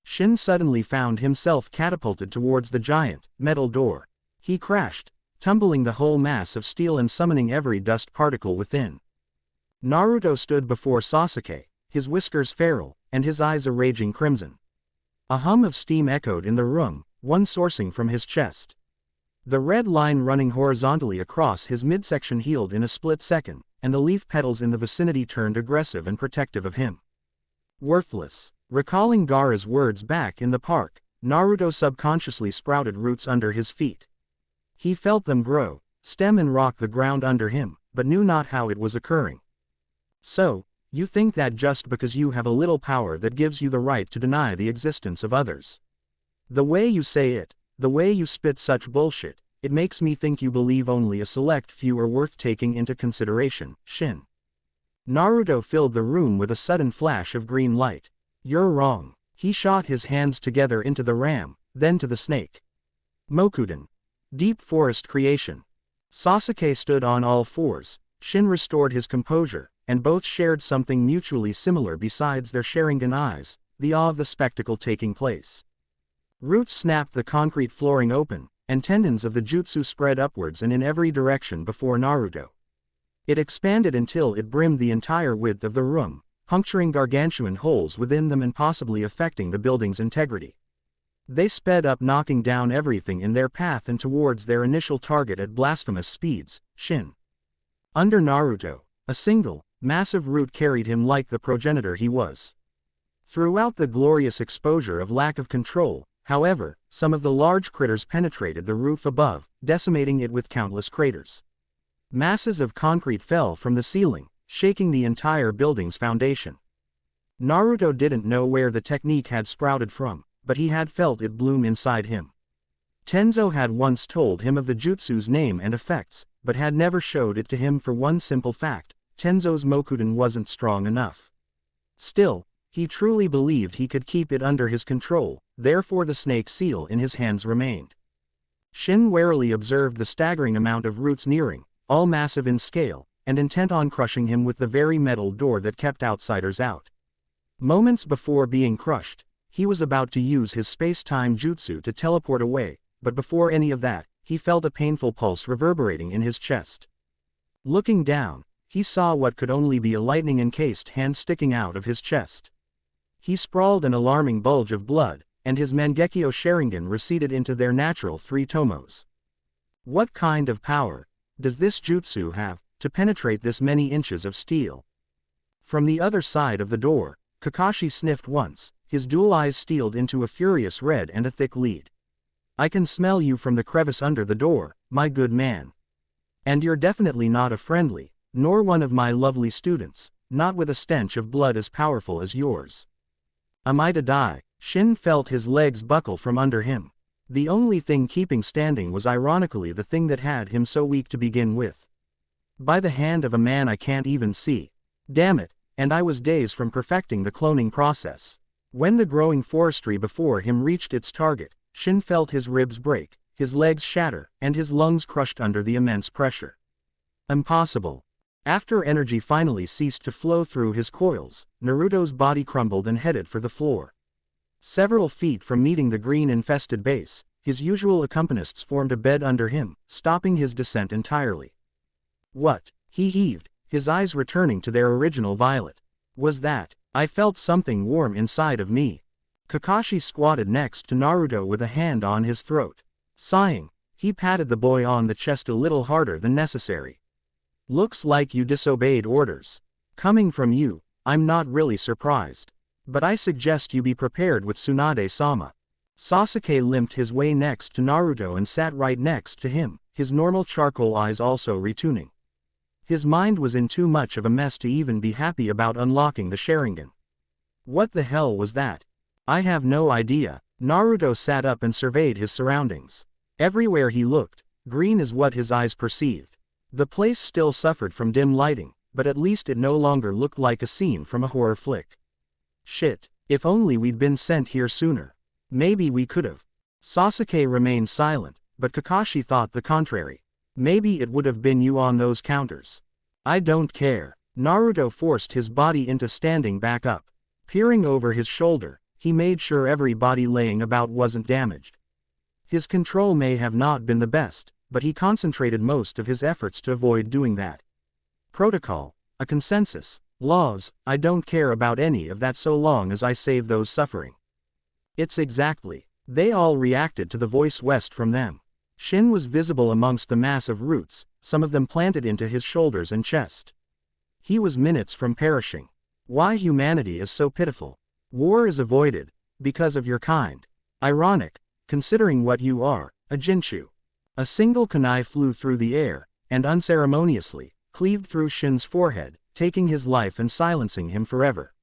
Shin suddenly found himself catapulted towards the giant, metal door. He crashed, tumbling the whole mass of steel and summoning every dust particle within. Naruto stood before Sasuke, his whiskers feral, and his eyes a raging crimson. A hum of steam echoed in the room, one sourcing from his chest. The red line running horizontally across his midsection healed in a split second, and the leaf petals in the vicinity turned aggressive and protective of him. Worthless. Recalling Gaara's words back in the park, Naruto subconsciously sprouted roots under his feet. He felt them grow, stem and rock the ground under him, but knew not how it was occurring. So, you think that just because you have a little power that gives you the right to deny the existence of others. The way you say it, the way you spit such bullshit, it makes me think you believe only a select few are worth taking into consideration, Shin. Naruto filled the room with a sudden flash of green light. You're wrong. He shot his hands together into the ram, then to the snake. Mokuden. Deep forest creation. Sasuke stood on all fours, Shin restored his composure, and both shared something mutually similar besides their Sharingan eyes, the awe of the spectacle taking place. Roots snapped the concrete flooring open, and tendons of the jutsu spread upwards and in every direction before Naruto. It expanded until it brimmed the entire width of the room, puncturing gargantuan holes within them and possibly affecting the building's integrity. They sped up, knocking down everything in their path and towards their initial target at blasphemous speeds, Shin. Under Naruto, a single, massive root carried him like the progenitor he was. Throughout the glorious exposure of lack of control, however, some of the large critters penetrated the roof above, decimating it with countless craters. Masses of concrete fell from the ceiling, shaking the entire building's foundation. Naruto didn't know where the technique had sprouted from, but he had felt it bloom inside him. Tenzo had once told him of the jutsu's name and effects, but had never showed it to him for one simple fact: Tenzo's Mokuden wasn't strong enough. Still, he truly believed he could keep it under his control, therefore the snake seal in his hands remained. Shin warily observed the staggering amount of roots nearing, all massive in scale, and intent on crushing him with the very metal door that kept outsiders out. Moments before being crushed, he was about to use his space-time jutsu to teleport away, but before any of that, he felt a painful pulse reverberating in his chest. Looking down, He saw what could only be a lightning-encased hand sticking out of his chest. He sprawled an alarming bulge of blood, and his Mangekyo Sharingan receded into their natural 3 tomos. What kind of power does this jutsu have to penetrate this many inches of steel? From the other side of the door, Kakashi sniffed once, his dual eyes steeled into a furious red and a thick lead. I can smell you from the crevice under the door, my good man. And you're definitely not a friendly, nor one of my lovely students, not with a stench of blood as powerful as yours. Am I to die? Shin felt his legs buckle from under him. The only thing keeping standing was ironically the thing that had him so weak to begin with. By the hand of a man I can't even see. Damn it, and I was days from perfecting the cloning process. When the growing forestry before him reached its target, Shin felt his ribs break, his legs shatter, and his lungs crushed under the immense pressure. Impossible. After energy finally ceased to flow through his coils, Naruto's body crumbled and headed for the floor. Several feet from meeting the green-infested base, his usual accompanists formed a bed under him, stopping his descent entirely. What? He heaved, his eyes returning to their original violet. Was that? I felt something warm inside of me. Kakashi squatted next to Naruto with a hand on his throat. Sighing, he patted the boy on the chest a little harder than necessary. Looks like you disobeyed orders. Coming from you, I'm not really surprised. But I suggest you be prepared with Tsunade-sama. Sasuke limped his way next to Naruto and sat right next to him, his normal charcoal eyes also retuning. His mind was in too much of a mess to even be happy about unlocking the Sharingan. What the hell was that? I have no idea. Naruto sat up and surveyed his surroundings. Everywhere he looked, green is what his eyes perceived. The place still suffered from dim lighting, but at least it no longer looked like a scene from a horror flick. Shit, if only we'd been sent here sooner. Maybe we could've. Sasuke remained silent, but Kakashi thought the contrary. Maybe it would have been you on those counters. I don't care. Naruto forced his body into standing back up. Peering over his shoulder, he made sure every body laying about wasn't damaged. His control may have not been the best, but he concentrated most of his efforts to avoid doing that. Protocol, a consensus, laws, I don't care about any of that so long as I save those suffering. It's exactly. They all reacted to the voice west from them. Shin was visible amongst the mass of roots, some of them planted into his shoulders and chest. He was minutes from perishing. Why humanity is so pitiful. War is avoided, because of your kind. Ironic, considering what you are, a Jinshu. A single kunai flew through the air, and unceremoniously, cleaved through Shin's forehead, taking his life and silencing him forever.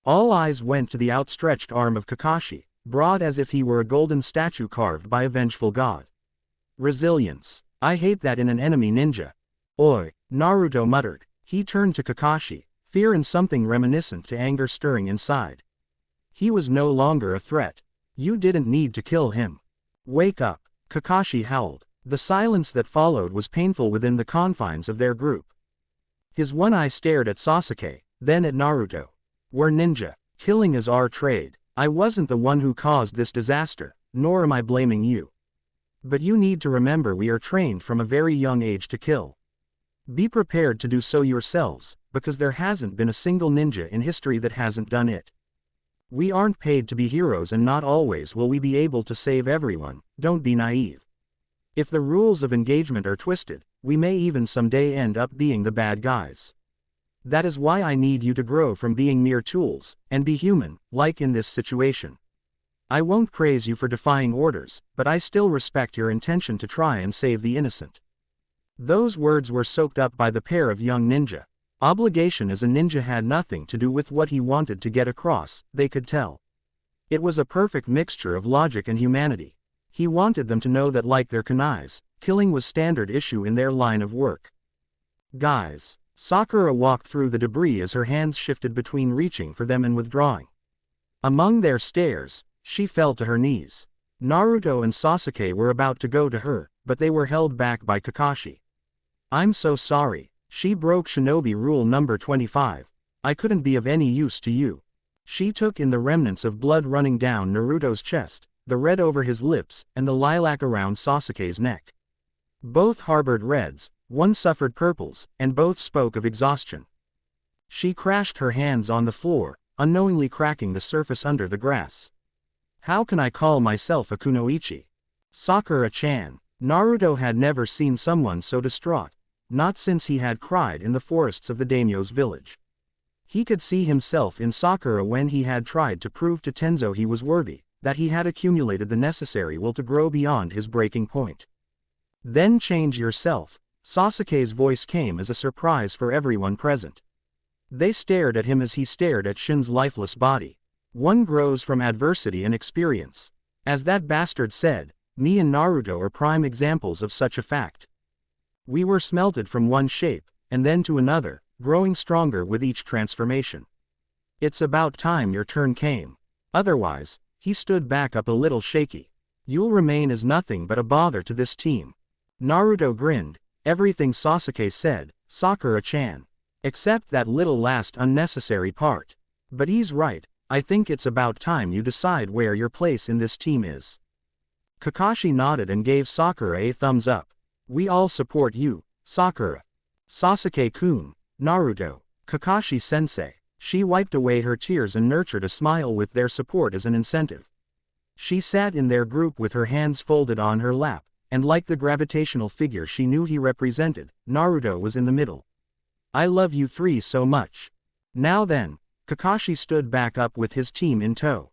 All eyes went to the outstretched arm of Kakashi, broad as if he were a golden statue carved by a vengeful god. Resilience. I hate that in an enemy ninja. Oi, Naruto muttered. He turned to Kakashi, fear and something reminiscent to anger stirring inside. He was no longer a threat. You didn't need to kill him. Wake up, Kakashi howled. The silence that followed was painful within the confines of their group. His one eye stared at Sasuke, then at Naruto. We're ninja. Killing is our trade. I wasn't the one who caused this disaster, nor am I blaming you. But you need to remember we are trained from a very young age to kill. Be prepared to do so yourselves, because there hasn't been a single ninja in history that hasn't done it. We aren't paid to be heroes and not always will we be able to save everyone, don't be naive. If the rules of engagement are twisted, we may even someday end up being the bad guys. That is why I need you to grow from being mere tools, and be human, like in this situation. I won't praise you for defying orders, but I still respect your intention to try and save the innocent. Those words were soaked up by the pair of young ninja. Obligation as a ninja had nothing to do with what he wanted to get across, they could tell. It was a perfect mixture of logic and humanity. He wanted them to know that like their kunais, killing was standard issue in their line of work. Guys. Sakura walked through the debris as her hands shifted between reaching for them and withdrawing. Among their stares, she fell to her knees. Naruto and Sasuke were about to go to her, but they were held back by Kakashi. I'm so sorry. She broke shinobi rule number 25. I couldn't be of any use to you. She took in the remnants of blood running down Naruto's chest, the red over his lips, and the lilac around Sasuke's neck. Both harbored reds, One suffered purples, and both spoke of exhaustion. She crashed her hands on the floor, unknowingly cracking the surface under the grass. How can I call myself a kunoichi? Sakura-chan. Naruto had never seen someone so distraught, not since he had cried in the forests of the daimyo's village. He could see himself in Sakura when he had tried to prove to Tenzo he was worthy, that he had accumulated the necessary will to grow beyond his breaking point. Then change yourself. Sasuke's voice came as a surprise for everyone present. They stared at him as he stared at Shin's lifeless body. One grows from adversity and experience. As that bastard said, me and Naruto are prime examples of such a fact. We were smelted from one shape, and then to another, growing stronger with each transformation. It's about time your turn came. Otherwise, he stood back up a little shaky. You'll remain as nothing but a bother to this team. Naruto grinned. Everything Sasuke said, Sakura-chan. Except that little last unnecessary part. But he's right, I think it's about time you decide where your place in this team is. Kakashi nodded and gave Sakura a thumbs up. We all support you, Sakura. Sasuke-kun, Naruto, Kakashi-sensei. She wiped away her tears and nurtured a smile with their support as an incentive. She sat in their group with her hands folded on her lap, and like the gravitational figure she knew he represented, Naruto was in the middle. I love you three so much. Now then, Kakashi stood back up with his team in tow.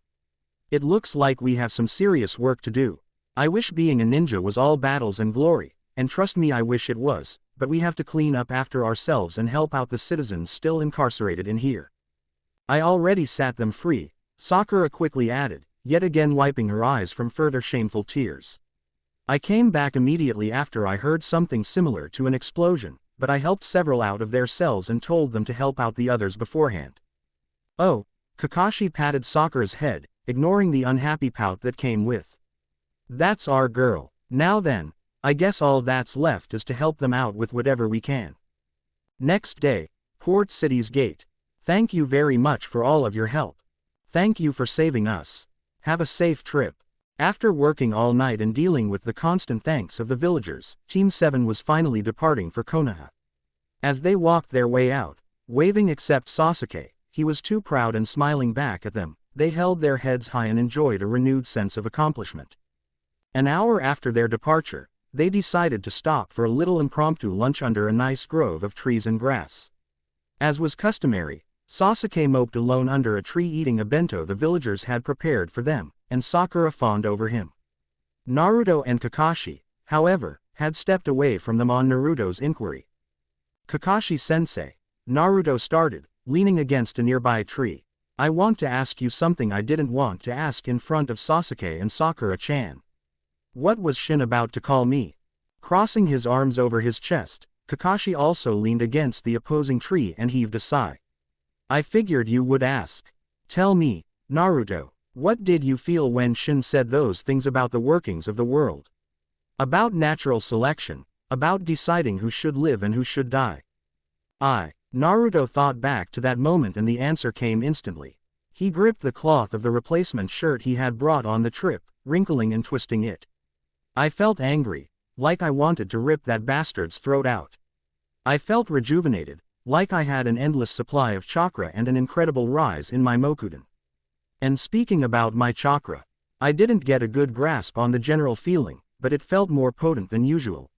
It looks like we have some serious work to do. I wish being a ninja was all battles and glory, and trust me I wish it was, but we have to clean up after ourselves and help out the citizens still incarcerated in here. I already set them free, Sakura quickly added, yet again wiping her eyes from further shameful tears. I came back immediately after I heard something similar to an explosion, but I helped several out of their cells and told them to help out the others beforehand. Oh, Kakashi patted Sakura's head, ignoring the unhappy pout that came with. That's our girl. Now then, I guess all that's left is to help them out with whatever we can. Next day, Port City's gate. Thank you very much for all of your help. Thank you for saving us. Have a safe trip. After working all night and dealing with the constant thanks of the villagers, Team 7 was finally departing for Konoha. As they walked their way out, waving except Sasuke, he was too proud and smiling back at them, they held their heads high and enjoyed a renewed sense of accomplishment. An hour after their departure, they decided to stop for a little impromptu lunch under a nice grove of trees and grass. As was customary, Sasuke moped alone under a tree eating a bento the villagers had prepared for them, and Sakura fawned over him. Naruto and Kakashi, however, had stepped away from them on Naruto's inquiry. Kakashi-sensei, Naruto started, leaning against a nearby tree. I want to ask you something I didn't want to ask in front of Sasuke and Sakura-chan. What was Shin about to call me? Crossing his arms over his chest, Kakashi also leaned against the opposing tree and heaved a sigh. I figured you would ask. Tell me, Naruto, what did you feel when Shin said those things about the workings of the world? About natural selection, about deciding who should live and who should die. Naruto thought back to that moment and the answer came instantly. He gripped the cloth of the replacement shirt he had brought on the trip, wrinkling and twisting it. I felt angry, like I wanted to rip that bastard's throat out. I felt rejuvenated, like I had an endless supply of chakra and an incredible rise in my Mokuden. And speaking about my chakra, I didn't get a good grasp on the general feeling, but it felt more potent than usual.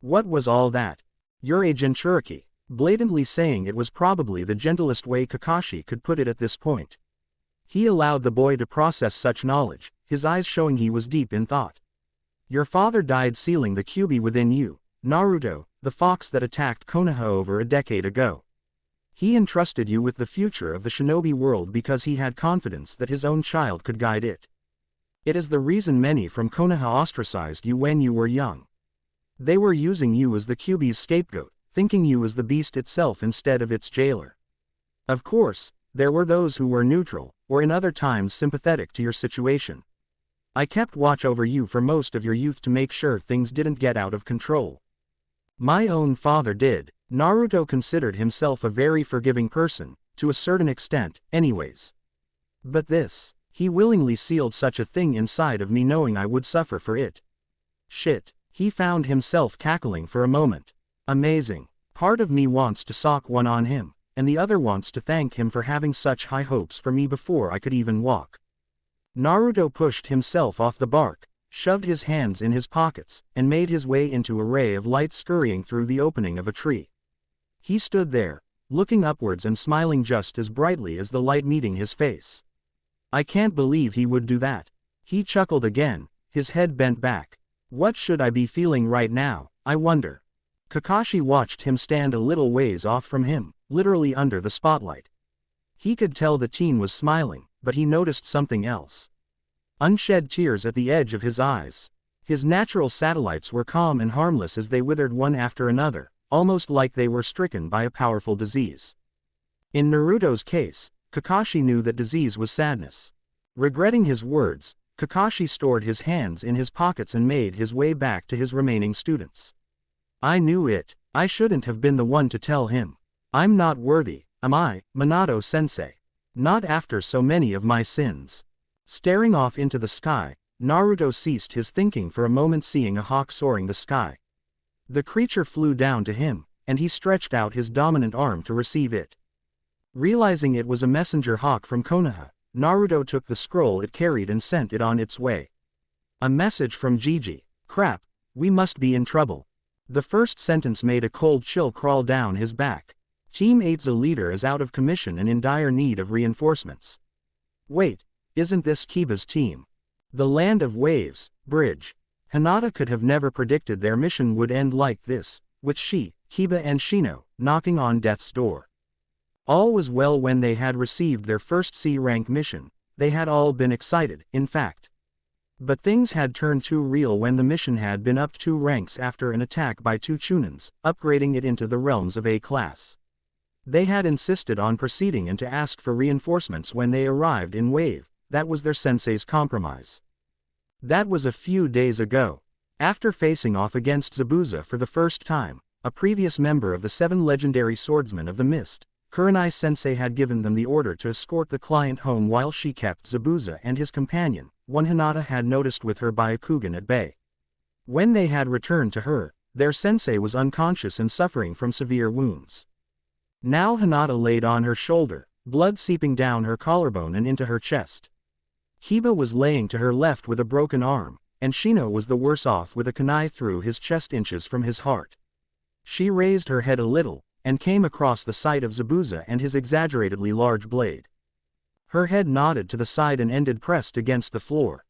What was all that? You're a Jinchuriki, blatantly saying it was probably the gentlest way Kakashi could put it at this point. He allowed the boy to process such knowledge, his eyes showing he was deep in thought. Your father died sealing the Kyuubi within you, Naruto, the fox that attacked Konoha over a decade ago. He entrusted you with the future of the shinobi world because he had confidence that his own child could guide it. It is the reason many from Konoha ostracized you when you were young. They were using you as the Kyuubi's scapegoat, thinking you as the beast itself instead of its jailer. Of course, there were those who were neutral, or in other times sympathetic to your situation. I kept watch over you for most of your youth to make sure things didn't get out of control. My own father did. Naruto considered himself a very forgiving person, to a certain extent, anyways. But this, he willingly sealed such a thing inside of me knowing I would suffer for it. Shit, he found himself cackling for a moment. Amazing. Part of me wants to sock one on him, and the other wants to thank him for having such high hopes for me before I could even walk. Naruto pushed himself off the bark, shoved his hands in his pockets, and made his way into a ray of light scurrying through the opening of a tree. He stood there, looking upwards and smiling just as brightly as the light meeting his face. I can't believe he would do that. He chuckled again, his head bent back. What should I be feeling right now, I wonder? Kakashi watched him stand a little ways off from him, literally under the spotlight. He could tell the teen was smiling, but he noticed something else. Unshed tears at the edge of his eyes. His natural satellites were calm and harmless as they withered one after another, almost like they were stricken by a powerful disease. In Naruto's case, Kakashi knew that disease was sadness. Regretting his words, Kakashi stored his hands in his pockets and made his way back to his remaining students. I knew it. I shouldn't have been the one to tell him. I'm not worthy, am I, Minato-sensei? Not after so many of my sins. Staring off into the sky, Naruto ceased his thinking for a moment, seeing a hawk soaring the sky. The creature flew down to him, and he stretched out his dominant arm to receive it. Realizing it was a messenger hawk from Konoha, Naruto took the scroll it carried and sent it on its way. A message from Gigi. Crap, we must be in trouble. The first sentence made a cold chill crawl down his back. Team 8's leader is out of commission and in dire need of reinforcements. Wait, isn't this Kiba's team? The land of waves, bridge. Hinata could have never predicted their mission would end like this, with she, Kiba and Shino, knocking on death's door. All was well when they had received their first C-rank mission. They had all been excited, in fact. But things had turned too real when the mission had been upped 2 ranks after an attack by 2 Chunins, upgrading it into the realms of A class. They had insisted on proceeding and to ask for reinforcements when they arrived in Wave. That was their sensei's compromise. That was a few days ago. After facing off against Zabuza for the first time, a previous member of the 7 legendary swordsmen of the Mist, Kurenai-sensei had given them the order to escort the client home while she kept Zabuza and his companion, one Hinata had noticed with her Byakugan at bay. When they had returned to her, their sensei was unconscious and suffering from severe wounds. Now Hinata laid on her shoulder, blood seeping down her collarbone and into her chest. Kiba was laying to her left with a broken arm, and Shino was the worse off with a kunai through his chest inches from his heart. She raised her head a little, and came across the sight of Zabuza and his exaggeratedly large blade. Her head nodded to the side and ended pressed against the floor.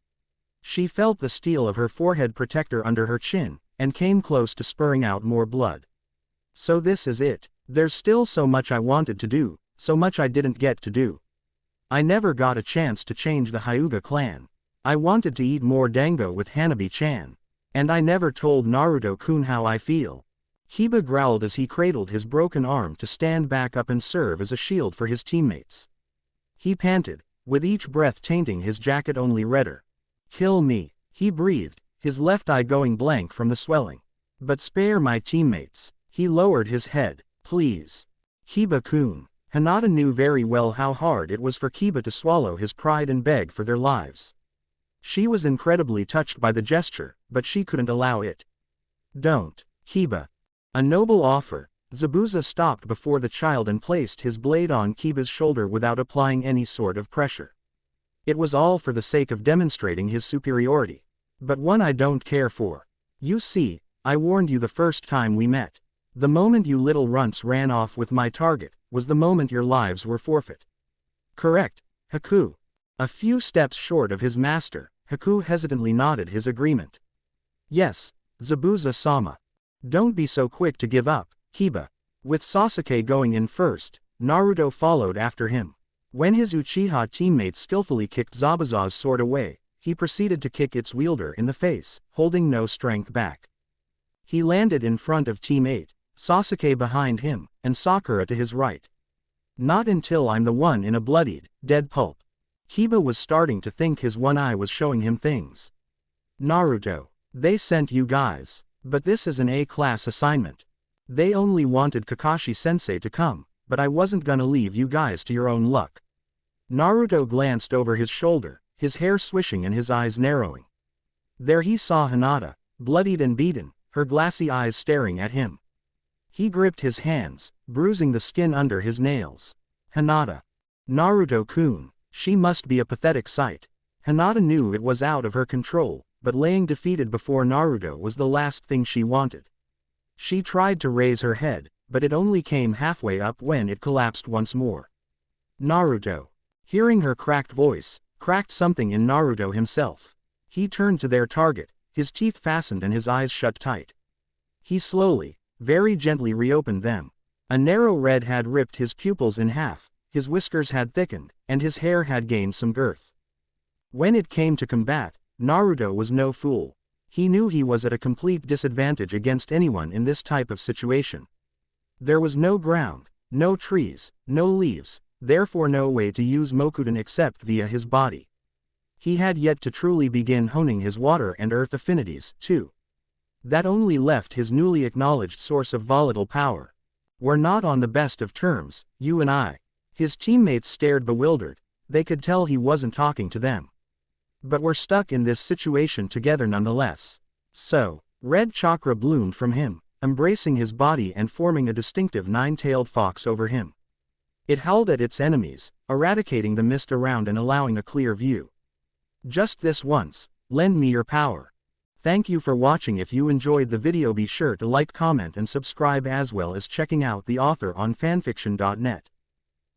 She felt the steel of her forehead protector under her chin, and came close to spurring out more blood. So this is it. There's still so much I wanted to do, so much I didn't get to do. I never got a chance to change the Hyuga clan. I wanted to eat more dango with Hanabi-chan. And I never told Naruto-kun how I feel. Kiba growled as he cradled his broken arm to stand back up and serve as a shield for his teammates. He panted, with each breath tainting his jacket only redder. Kill me, he breathed, his left eye going blank from the swelling. But spare my teammates. He lowered his head. Please. Kiba-kun. Hinata knew very well how hard it was for Kiba to swallow his pride and beg for their lives. She was incredibly touched by the gesture, but she couldn't allow it. Don't, Kiba. A noble offer. Zabuza stopped before the child and placed his blade on Kiba's shoulder without applying any sort of pressure. It was all for the sake of demonstrating his superiority. But one I don't care for. You see, I warned you the first time we met. The moment you little runts ran off with my target, was the moment your lives were forfeit. Correct, Haku. A few steps short of his master, Haku hesitantly nodded his agreement. Yes, Zabuza-sama. Don't be so quick to give up, Kiba. With Sasuke going in first, Naruto followed after him. When his Uchiha teammate skillfully kicked Zabuza's sword away, he proceeded to kick its wielder in the face, holding no strength back. He landed in front of Team 8, Sasuke behind him, and Sakura to his right. Not until I'm the one in a bloodied, dead pulp. Kiba was starting to think his one eye was showing him things. Naruto, they sent you guys. But this is an A-class assignment. They only wanted Kakashi-sensei to come, but I wasn't gonna leave you guys to your own luck. Naruto glanced over his shoulder, his hair swishing and his eyes narrowing. There he saw Hinata, bloodied and beaten, her glassy eyes staring at him. He gripped his hands, bruising the skin under his nails. Hinata. Naruto-kun, she must be a pathetic sight. Hinata knew it was out of her control, but laying defeated before Naruto was the last thing she wanted. She tried to raise her head, but it only came halfway up when it collapsed once more. Naruto. Hearing her cracked voice, cracked something in Naruto himself. He turned to their target, his teeth fastened and his eyes shut tight. He slowly, very gently reopened them. A narrow red had ripped his pupils in half, his whiskers had thickened, and his hair had gained some girth. When it came to combat, Naruto was no fool. He knew he was at a complete disadvantage against anyone in this type of situation. There was no ground, no trees, no leaves, therefore no way to use Mokudan except via his body. He had yet to truly begin honing his water and earth affinities, too. That only left his newly acknowledged source of volatile power. We're not on the best of terms, you and I. His teammates stared bewildered, they could tell he wasn't talking to them. But we're stuck in this situation together nonetheless. So, red chakra bloomed from him, embracing his body and forming a distinctive nine-tailed fox over him. It howled at its enemies, eradicating the mist around and allowing a clear view. Just this once, lend me your power. Thank you for watching. If you enjoyed the video, be sure to like, comment and subscribe, as well as checking out the author on fanfiction.net.